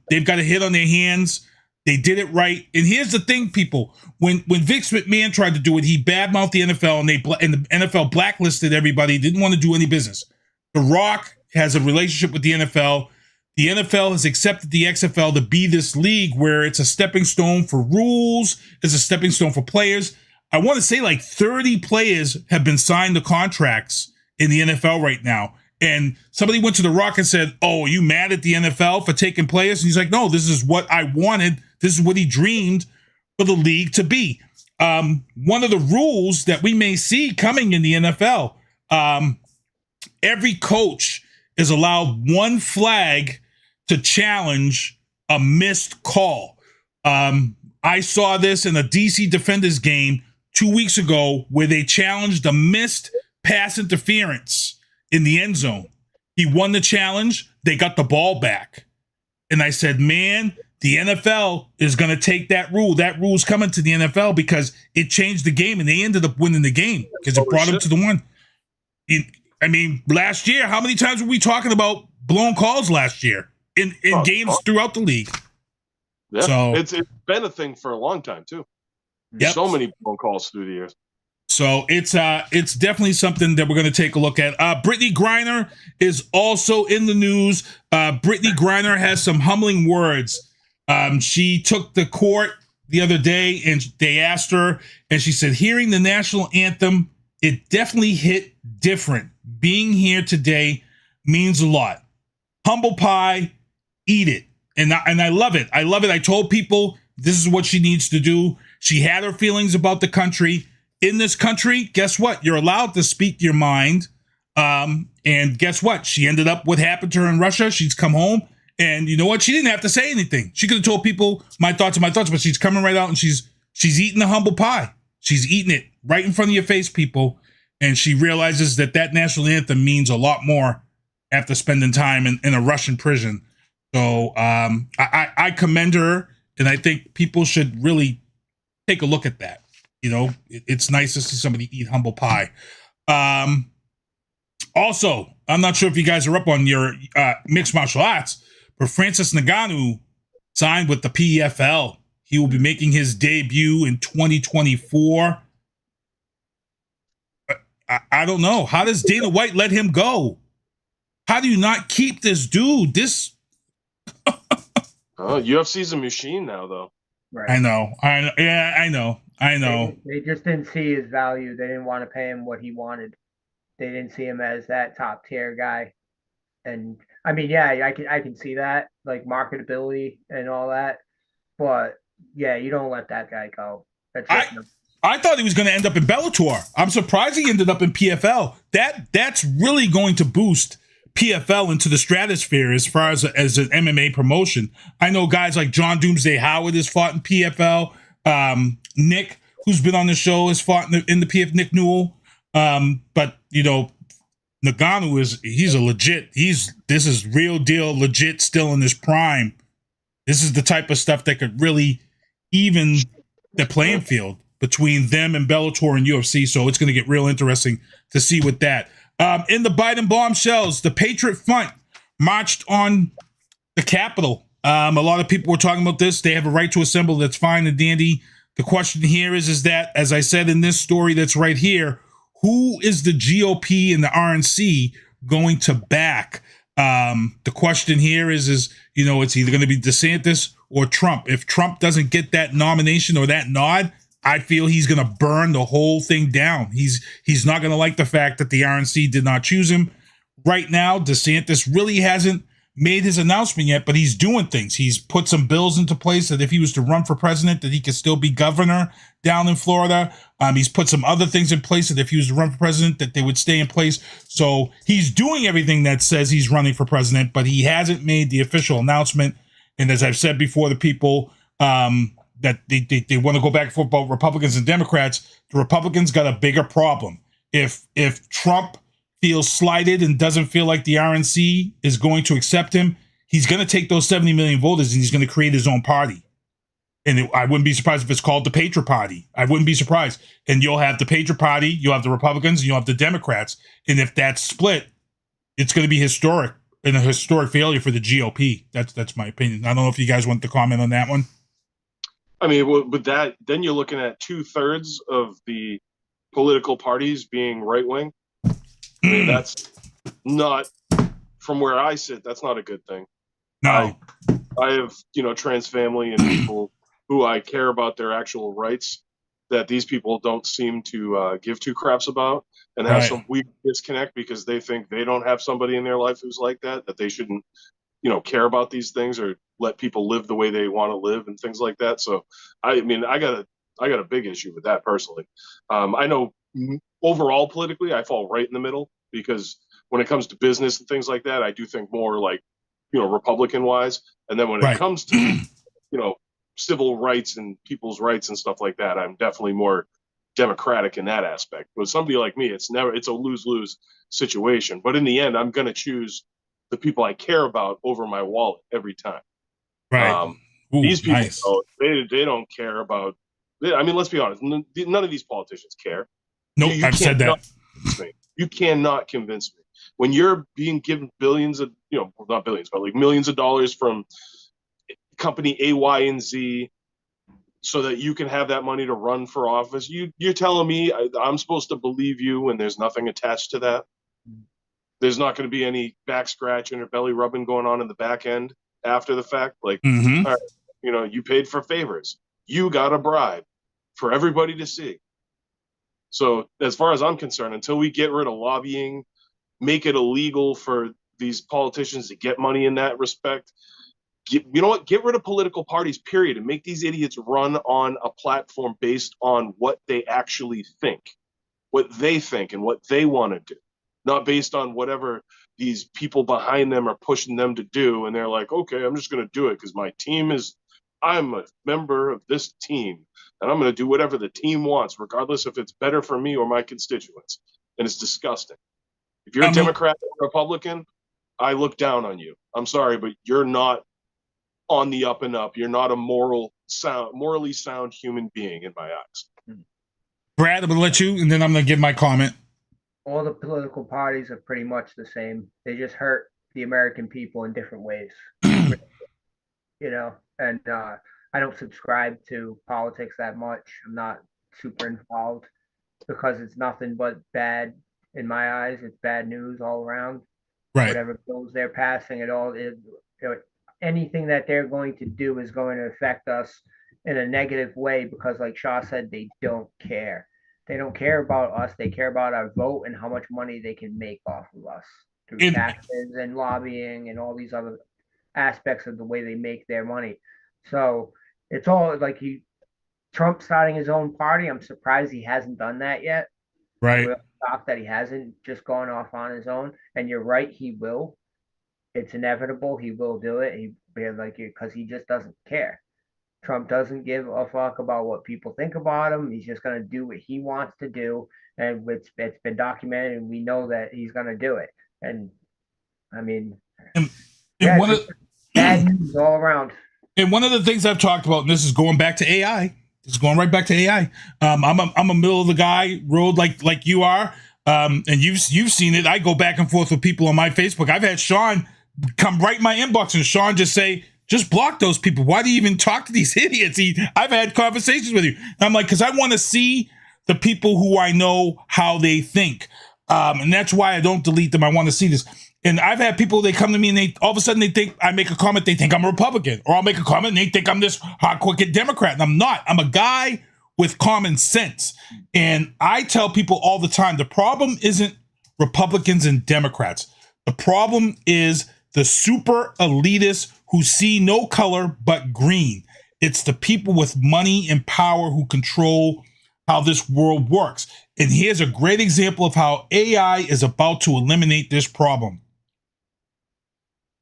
they've got a hit on their hands. They did it right. And here's the thing, people. When Vince McMahon tried to do it, he badmouthed the NFL, and the NFL blacklisted everybody, didn't want to do any business. The Rock has a relationship with the NFL. The NFL has accepted the XFL to be this league where it's a stepping stone for rules, it's a stepping stone for players. I want to say like 30 players have been signed to contracts in the NFL right now. And somebody went to The Rock and said, "Oh, are you mad at the NFL for taking players?" And he's like, "No, this is what I wanted. This is what he dreamed for the league to be." One of the rules that we may see coming in the NFL, every coach is allowed one flag to challenge a missed call. I saw this in a DC Defenders game 2 weeks ago where they challenged a missed pass interference in the end zone. He won the challenge. They got the ball back. And I said, man, the NFL is going to take that rule. That rule's coming to the NFL because it changed the game, and they ended up winning the game because it brought them to the one. I mean, last year, how many times were we talking about blown calls last year in games throughout the league? Yeah, so it's been a thing for a long time too. Yep. So many phone calls through the years. So it's definitely something that we're going to take a look at. Brittany Griner is also in the news. Brittany Griner has some humbling words. She took the court the other day, and they asked her, and she said, "Hearing the national anthem, it definitely hit different. Being here today means a lot. Humble pie, eat it." And I love it. I love it. I told people this is what she needs to do. She had her feelings about the country. In this country, guess what? You're allowed to speak your mind. And guess what? She ended up what happened to her in Russia. She's come home, and you know what? She didn't have to say anything. She could have told people my thoughts, but she's coming right out, and she's eating the humble pie. She's eating it right in front of your face, people. And she realizes that national anthem means a lot more after spending time in a Russian prison. So I commend her, and I think people should really take a look at that. You know, it's nice to see somebody eat humble pie. Also, I'm not sure if you guys are up on your mixed martial arts, but Francis Ngannou signed with the PFL. He will be making his debut in 2024. I don't know. How does Dana White let him go? How do you not keep this dude? This UFC's a machine now, though. Right. I know. I know. They just didn't see his value. They didn't want to pay him what he wanted. They didn't see him as that top tier guy. And I mean, yeah, I can see that, like marketability and all that. But yeah, you don't let that guy go. I thought he was going to end up in Bellator. I'm surprised he ended up in PFL. That's really going to boost PFL into the stratosphere as far as an MMA promotion. I know guys like John Doomsday Howard has fought in PFL. Nick, who's been on the show, has fought in the PF. Nick Newell. But you know, Ngannou he's a legit. This is real deal, legit, still in his prime. This is the type of stuff that could really even the playing field between them and Bellator and UFC. So it's going to get real interesting to see with that. In the Biden bombshells, the Patriot Front marched on the Capitol. A lot of people were talking about this. They have a right to assemble. That's fine and dandy. The question here is that, as I said in this story that's right here, who is the GOP and the RNC going to back? The question here is you know, it's either going to be DeSantis or Trump. If Trump doesn't get that nomination or that nod, I feel he's going to burn the whole thing down. He's not going to like the fact that the RNC did not choose him. Right now, DeSantis really hasn't made his announcement yet, but he's doing things. He's put some bills into place that if he was to run for president, that he could still be governor down in Florida. He's put some other things in place that if he was to run for president, that they would stay in place. So he's doing everything that says he's running for president, but he hasn't made the official announcement. And as I've said before, the people that they want to go back and forth about Republicans and Democrats, the Republicans got a bigger problem. If Trump feels slighted and doesn't feel like the RNC is going to accept him, he's going to take those 70 million voters and he's going to create his own party. And I wouldn't be surprised if it's called the Patriot Party. I wouldn't be surprised. And you'll have the Patriot Party, you'll have the Republicans, and you'll have the Democrats. And if that's split, it's going to be historic and a historic failure for the GOP. That's my opinion. I don't know if you guys want to comment on that one. I mean, with that, then you're looking at 2/3 of the political parties being right wing. I mean, that's not, from where I sit, that's not a good thing. No. I have, trans family and people who I care about their actual rights that these people don't seem to give two craps about, and have some weird disconnect because they think they don't have somebody in their life who's like that they shouldn't, care about these things or let people live the way they want to live and things like that. So, I mean, I got a big issue with that personally. I know overall politically, I fall right in the middle because when it comes to business and things like that, I do think more like, Republican wise. And then when it comes to, civil rights and people's rights and stuff like that, I'm definitely more Democratic in that aspect. But somebody like me, it's a lose-lose situation. But in the end, I'm going to choose the people I care about over my wallet every time. Right. These people, they don't care about. I mean, let's be honest. None of these politicians care. Nope, I've said that. You cannot convince me when you're being given billions of, not billions, but like millions of dollars from company A, Y, and Z, so that you can have that money to run for office. You're telling me I'm supposed to believe you when there's nothing attached to that? There's not going to be any back scratching or belly rubbing going on in the back end after the fact. Like, all right, you paid for favors. You got a bribe for everybody to see. So as far as I'm concerned, until we get rid of lobbying, make it illegal for these politicians to get money in that respect, you know what? Get rid of political parties, period, and make these idiots run on a platform based on what they actually think, and what they want to do, not based on whatever these people behind them are pushing them to do. And they're like, okay, I'm just going to do it because I'm a member of this team and I'm going to do whatever the team wants, regardless if it's better for me or my constituents. And it's disgusting. If you're a Democrat or Republican, I look down on you. I'm sorry, but you're not on the up and up. You're not a morally sound human being in my eyes. Brad, I'm going to let you, and then I'm going to give my comment. All the political parties are pretty much the same. They just hurt the American people in different ways. And I don't subscribe to politics that much. I'm not super involved because it's nothing but bad in my eyes. It's bad news all around. Right. Whatever bills they're passing, anything that they're going to do is going to affect us in a negative way because, like Shaw said, they don't care. They don't care about us. They care about our vote and how much money they can make off of us through taxes and lobbying and all these other aspects of the way they make their money. So it's all like Trump starting his own party. I'm surprised he hasn't done that yet. Right. I'm really shocked that he hasn't just gone off on his own. And you're right, he will. It's inevitable. He will do it. Because he just doesn't care. Trump doesn't give a fuck about what people think about him. He's just going to do what he wants to do. And it's been documented, and we know that he's going to do it. And I mean, bad news all around. And one of the things I've talked about, and this is going back to AI, it's going right back to AI. I'm a middle of the guy road like you are, and you've seen it. I go back and forth with people on my Facebook. I've had Sean come right in my inbox, and Sean just say, just block those people. Why do you even talk to these idiots? I've had conversations with you. And I'm like, because I want to see the people who I know how they think. And that's why I don't delete them. I want to see this. And I've had people, they come to me and they all of a sudden they think I make a comment, they think I'm a Republican. Or I'll make a comment and they think I'm this hardcore Democrat. And I'm not. I'm a guy with common sense. And I tell people all the time, the problem isn't Republicans and Democrats. The problem is the super elitists who see no color but green. It's the people with money and power who control how this world works. And here's a great example of how AI is about to eliminate this problem.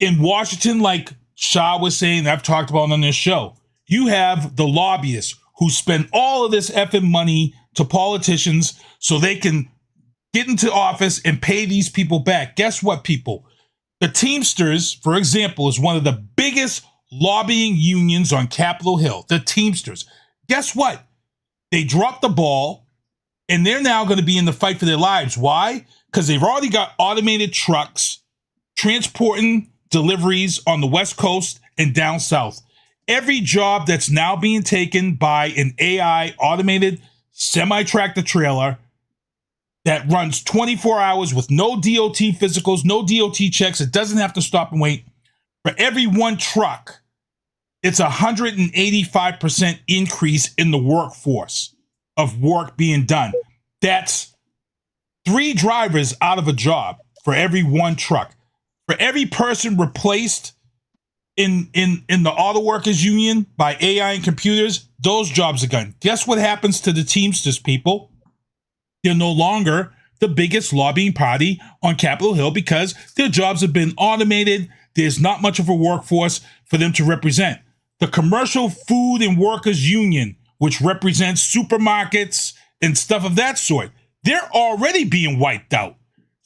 In Washington, like Shah was saying, I've talked about on this show, you have the lobbyists who spend all of this effing money to politicians so they can get into office and pay these people back. Guess what, people? The Teamsters, for example, is one of the biggest lobbying unions on Capitol Hill. The Teamsters. Guess what? They dropped the ball, and they're now going to be in the fight for their lives. Why? Because they've already got automated trucks transporting deliveries on the West Coast and down south. Every job that's now being taken by an AI automated semi-tractor trailer that runs 24 hours with no DOT physicals, no DOT checks. It doesn't have to stop and wait. For every one truck, it's 185% increase in the workforce of work being done. That's 3 drivers out of a job for every one truck. For every person replaced in the auto workers union by AI and computers, those jobs are gone. Guess what happens to the Teamsters, people? They're no longer the biggest lobbying party on Capitol Hill because their jobs have been automated. There's not much of a workforce for them to represent. The Commercial Food and Workers Union, which represents supermarkets and stuff of that sort, they're already being wiped out.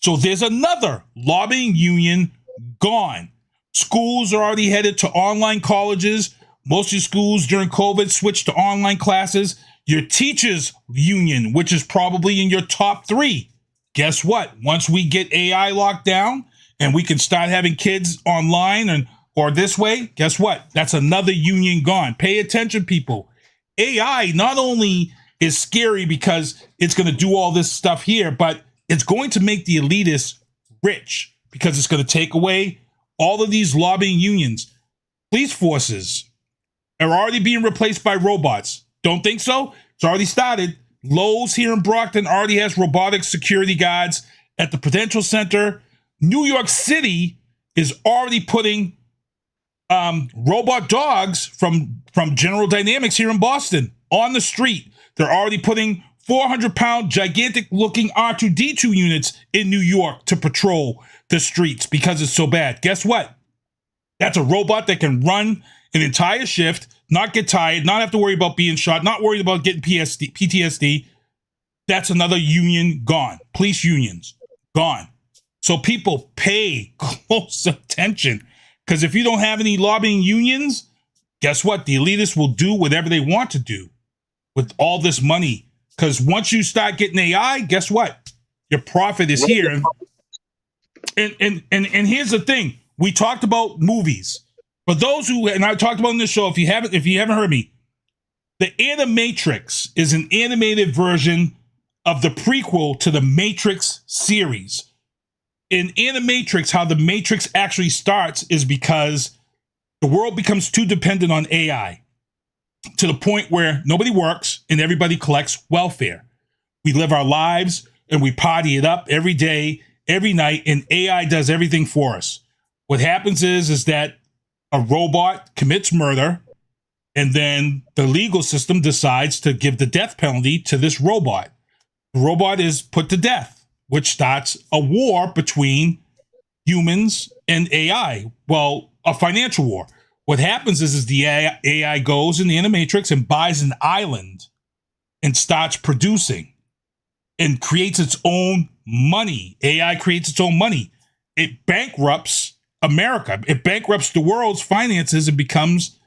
So there's another lobbying union gone. Schools are already headed to online colleges. Most of your schools during COVID switched to online classes. Your teachers union, which is probably in your top 3. Guess what? Once we get AI locked down and we can start having kids online or this way, guess what? That's another union gone. Pay attention, people. AI not only is scary because it's going to do all this stuff here, but it's going to make the elitists rich because it's going to take away all of these lobbying unions. Police forces are already being replaced by robots. Don't think so? It's already started. Lowe's here in Brockton already has robotic security guards at the Prudential Center. New York City is already putting robot dogs from General Dynamics here in Boston on the street. They're already putting 400-pound, gigantic-looking R2-D2 units in New York to patrol the streets because it's so bad. Guess what? That's a robot that can run an entire shift, not get tired, not have to worry about being shot, not worried about getting PTSD. That's another union gone. Police unions gone. So people pay close attention because if you don't have any lobbying unions, guess what? The elitists will do whatever they want to do with all this money. Because once you start getting AI, guess what? Your profit is here. And here's the thing. We talked about movies. For those who, and I talked about in this show, if you haven't heard me, the Animatrix is an animated version of the prequel to the Matrix series. In Animatrix, how the Matrix actually starts is because the world becomes too dependent on AI to the point where nobody works and everybody collects welfare. We live our lives and we party it up every day, every night, and AI does everything for us. What happens is that a robot commits murder, and then the legal system decides to give the death penalty to this robot. The robot is put to death, which starts a war between humans and AI. Well, a financial war. What happens is the AI goes in the Animatrix and buys an island and starts producing and creates its own money. AI creates its own money. It bankrupts America. It bankrupts the world's finances and becomes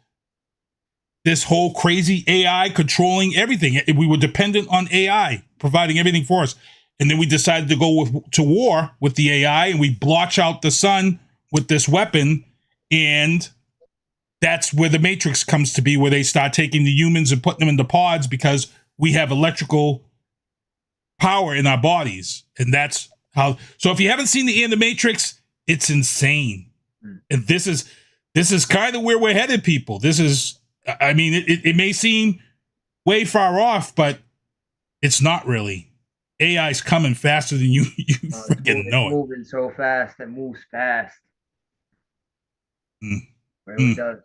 this whole crazy AI controlling everything. We were dependent on AI providing everything for us. And then we decided to go to war with the AI, and we blotch out the sun with this weapon. And that's where the Matrix comes to be, where they start taking the humans and putting them into pods because we have electrical power in our bodies. And that's how. So if you haven't seen the Animatrix, it's insane. And this is kind of where we're headed, people. This is, I mean, it may seem way far off, but it's not really. AI's coming faster than you freaking know it. Moving so fast and moves fast. Really does.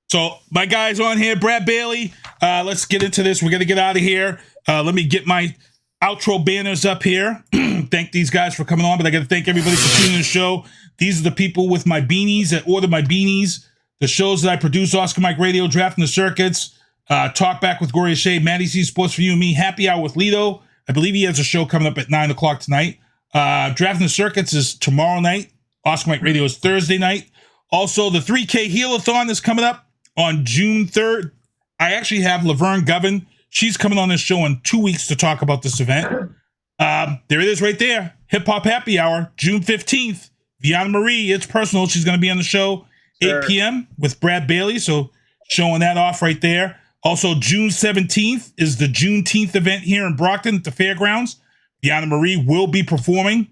So my guys on here, Brad Bailey. Let's get into this. We're gonna get out of here. Let me get my outro banners up here. Thank these guys for coming on, but I got to thank everybody for tuning in the show. These are the people with my beanies that order my beanies. The shows that I produce: Oscar Mike Radio, Drafting the Circuits, Talk Back with Gloria Shea, Maddie C Sports for You and Me, Happy Hour with Lito. I believe he has a show coming up at 9 o'clock tonight. Drafting the Circuits is tomorrow night. Oscar Mike Radio is Thursday night. Also, the 3K Heal-a-thon is coming up on June 3rd. I actually have Laverne Govern. She's coming on this show in 2 weeks to talk about this event. There it is right there. Hip Hop Happy Hour, June 15th. Viana Marie, it's personal. She's going to be on the show 8 p.m. with Brad Bailey. So showing that off right there. Also, June 17th is the Juneteenth event here in Brockton at the fairgrounds. Viana Marie will be performing.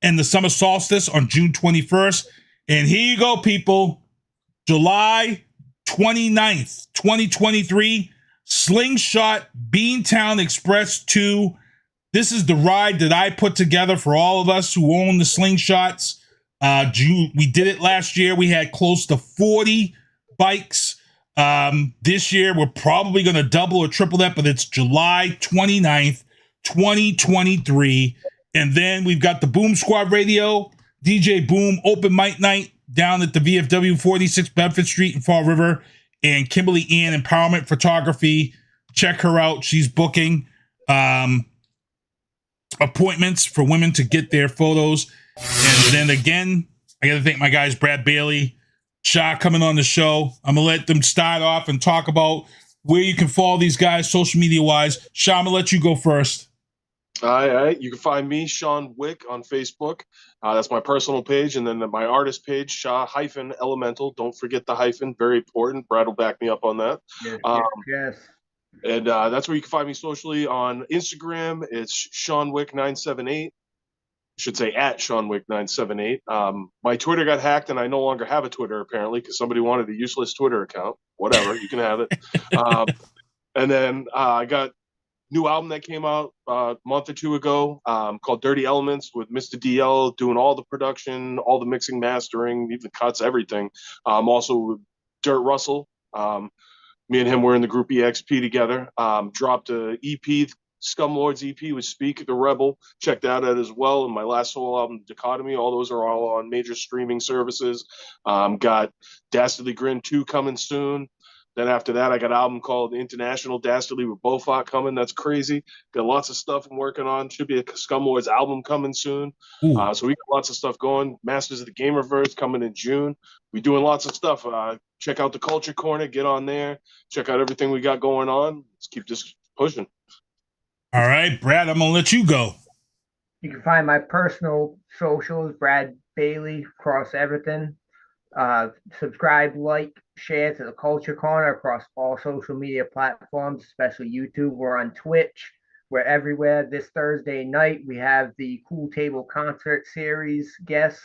And the summer solstice on June 21st. And here you go, people. July 29th, 2023. Slingshot Beantown Express 2. This is the ride that I put together for all of us who own the Slingshots. We did it last year. We had close to 40 bikes. This year, we're probably going to double or triple that, but it's July 29th, 2023. And then we've got the Boom Squad Radio, DJ Boom Open Mic Night down at the VFW 46 Bedford Street in Fall River. And Kimberly Ann Empowerment Photography. Check her out. She's booking appointments for women to get their photos. And then again, I got to thank my guys, Brad Bailey, Sha, coming on the show. I'm going to let them start off and talk about where you can follow these guys social media wise. Sha, I'm going to let you go first. All right. You can find me, Sean Wick, on Facebook. That's my personal page. And then my artist page, Sha-Elemental. Don't forget the hyphen. Very important. Brad will back me up on that. Yes. And that's where you can find me socially. On Instagram, it's Sean Wick 978. I should say at Sean Wick 978. My Twitter got hacked, and I no longer have a Twitter, apparently, because somebody wanted a useless Twitter account. Whatever. You can have it. And then I got new album that came out a month or two ago called Dirty Elements with Mr. DL doing all the production, all the mixing, mastering, even cuts, everything. Also with Dirt Russell. Me and him were in the group EXP together. Dropped a EP, Scumlords EP with Speak the Rebel. Check that out as well. And my last solo album, Dichotomy. All those are all on major streaming services. Got Dastardly Grin 2 coming soon. Then after that, I got an album called International Dastardly with Bofot coming. That's crazy. Got lots of stuff I'm working on. Should be a Scumlords album coming soon. So we got lots of stuff going. Masters of the Gamerverse coming in June. We doing lots of stuff. Check out the Culture Corner. Get on there. Check out everything we got going on. Let's keep this pushing. All right, Brad, I'm going to let you go. You can find my personal socials, Brad Bailey, across everything. Subscribe, like, share to the Culture Corner across all social media platforms, especially YouTube. We're on Twitch. We're everywhere. This Thursday night, we have the Cool Table Concert Series guest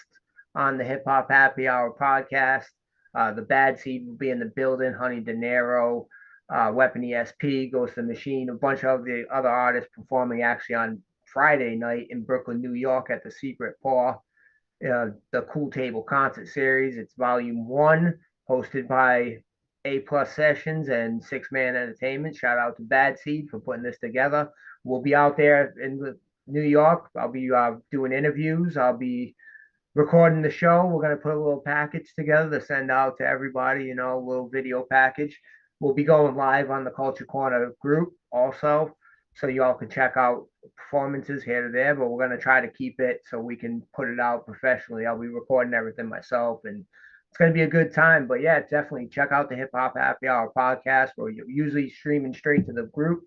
on the Hip Hop Happy Hour podcast. The Bad Seed will be in the building. Honey De Niro, Weapon ESP, Ghost of the Machine, a bunch of the other artists performing actually on Friday night in Brooklyn, New York at the Secret Paw. The Cool Table Concert Series. It's volume 1, hosted by A+ Sessions and Six Man Entertainment. Shout out to Bad Seed for putting this together. We'll be out there in New York. I'll be doing interviews. I'll be recording the show. We're going to put a little package together to send out to everybody, a little video package. We'll be going live on the Culture Corner group also, so y'all can check out performances here to there, but we're going to try to keep it so we can put it out professionally. I'll be recording everything myself, and it's going to be a good time. But yeah, definitely check out the Hip Hop Happy Hour podcast. We're usually streaming straight to the group,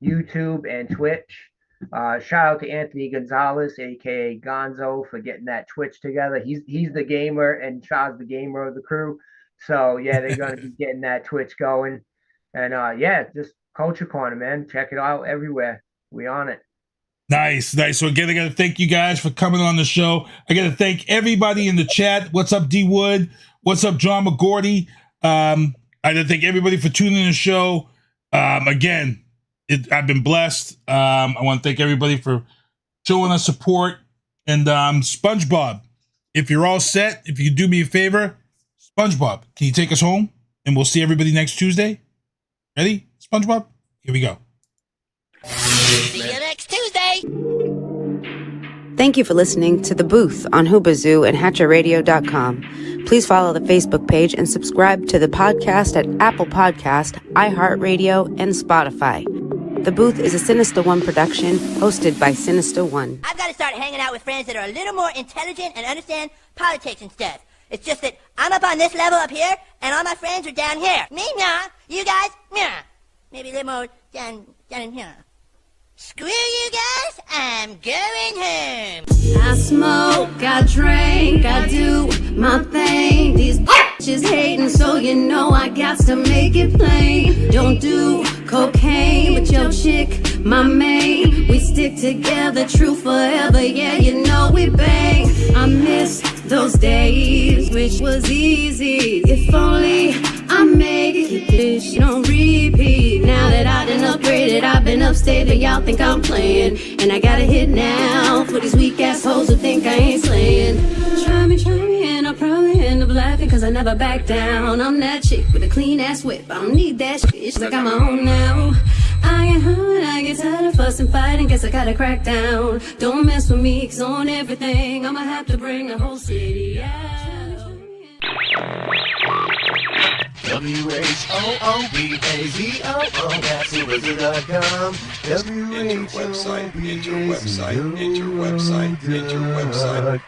YouTube, and Twitch. Shout out to Anthony Gonzalez, aka Gonzo, for getting that Twitch together. He's the gamer, and Shaw's the gamer of the crew. So yeah, they're going to be getting that Twitch going. And yeah, just Culture Corner, man. Check it out everywhere. We on it. Nice. So again, I got to thank you guys for coming on the show. I got to thank everybody in the chat. What's up, D Wood? What's up, John McGordy? I got to thank everybody for tuning in the show. Again, I've been blessed. I want to thank everybody for showing us support. And SpongeBob, if you're all set, if you could do me a favor, SpongeBob, can you take us home? And we'll see everybody next Tuesday. Ready, SpongeBob? Here we go. See you next Tuesday. Thank you for listening to The Booth on Hoobazoo and HatcherRadio.com. Please follow the Facebook page and subscribe to the podcast at Apple Podcast, iHeartRadio, and Spotify. The Booth is a Sinister One production hosted by Sinister One. I've got to start hanging out with friends that are a little more intelligent and understand politics and stuff. It's just that I'm up on this level up here, and all my friends are down here. Me, nah. You guys, nah. Maybe a little more down in here. Screw you guys, I'm going home. I smoke, I drink, I do my thing. These bitches hating, so you know I got to make it plain. Don't do cocaine, but your chick, my main. We stick together, true forever, yeah, you know we bang. I miss those days, which was easy. If only I make it, bitch, don't repeat. Now that I done upgraded, I've been upstate, and y'all think I'm playing. And I got a hit now for these weak assholes who think I ain't slaying. Try me, and I'll probably end up laughing, cause I never back down. I'm that chick with a clean ass whip, I don't need that shit, it's like I'm my own now. I get hurt, I get tired of fussing, fighting, guess I gotta crack down. Don't mess with me, cause on everything, I'ma have to bring the whole city out. WHOOBAZOO, that's Hoobazoo.com. Enter website.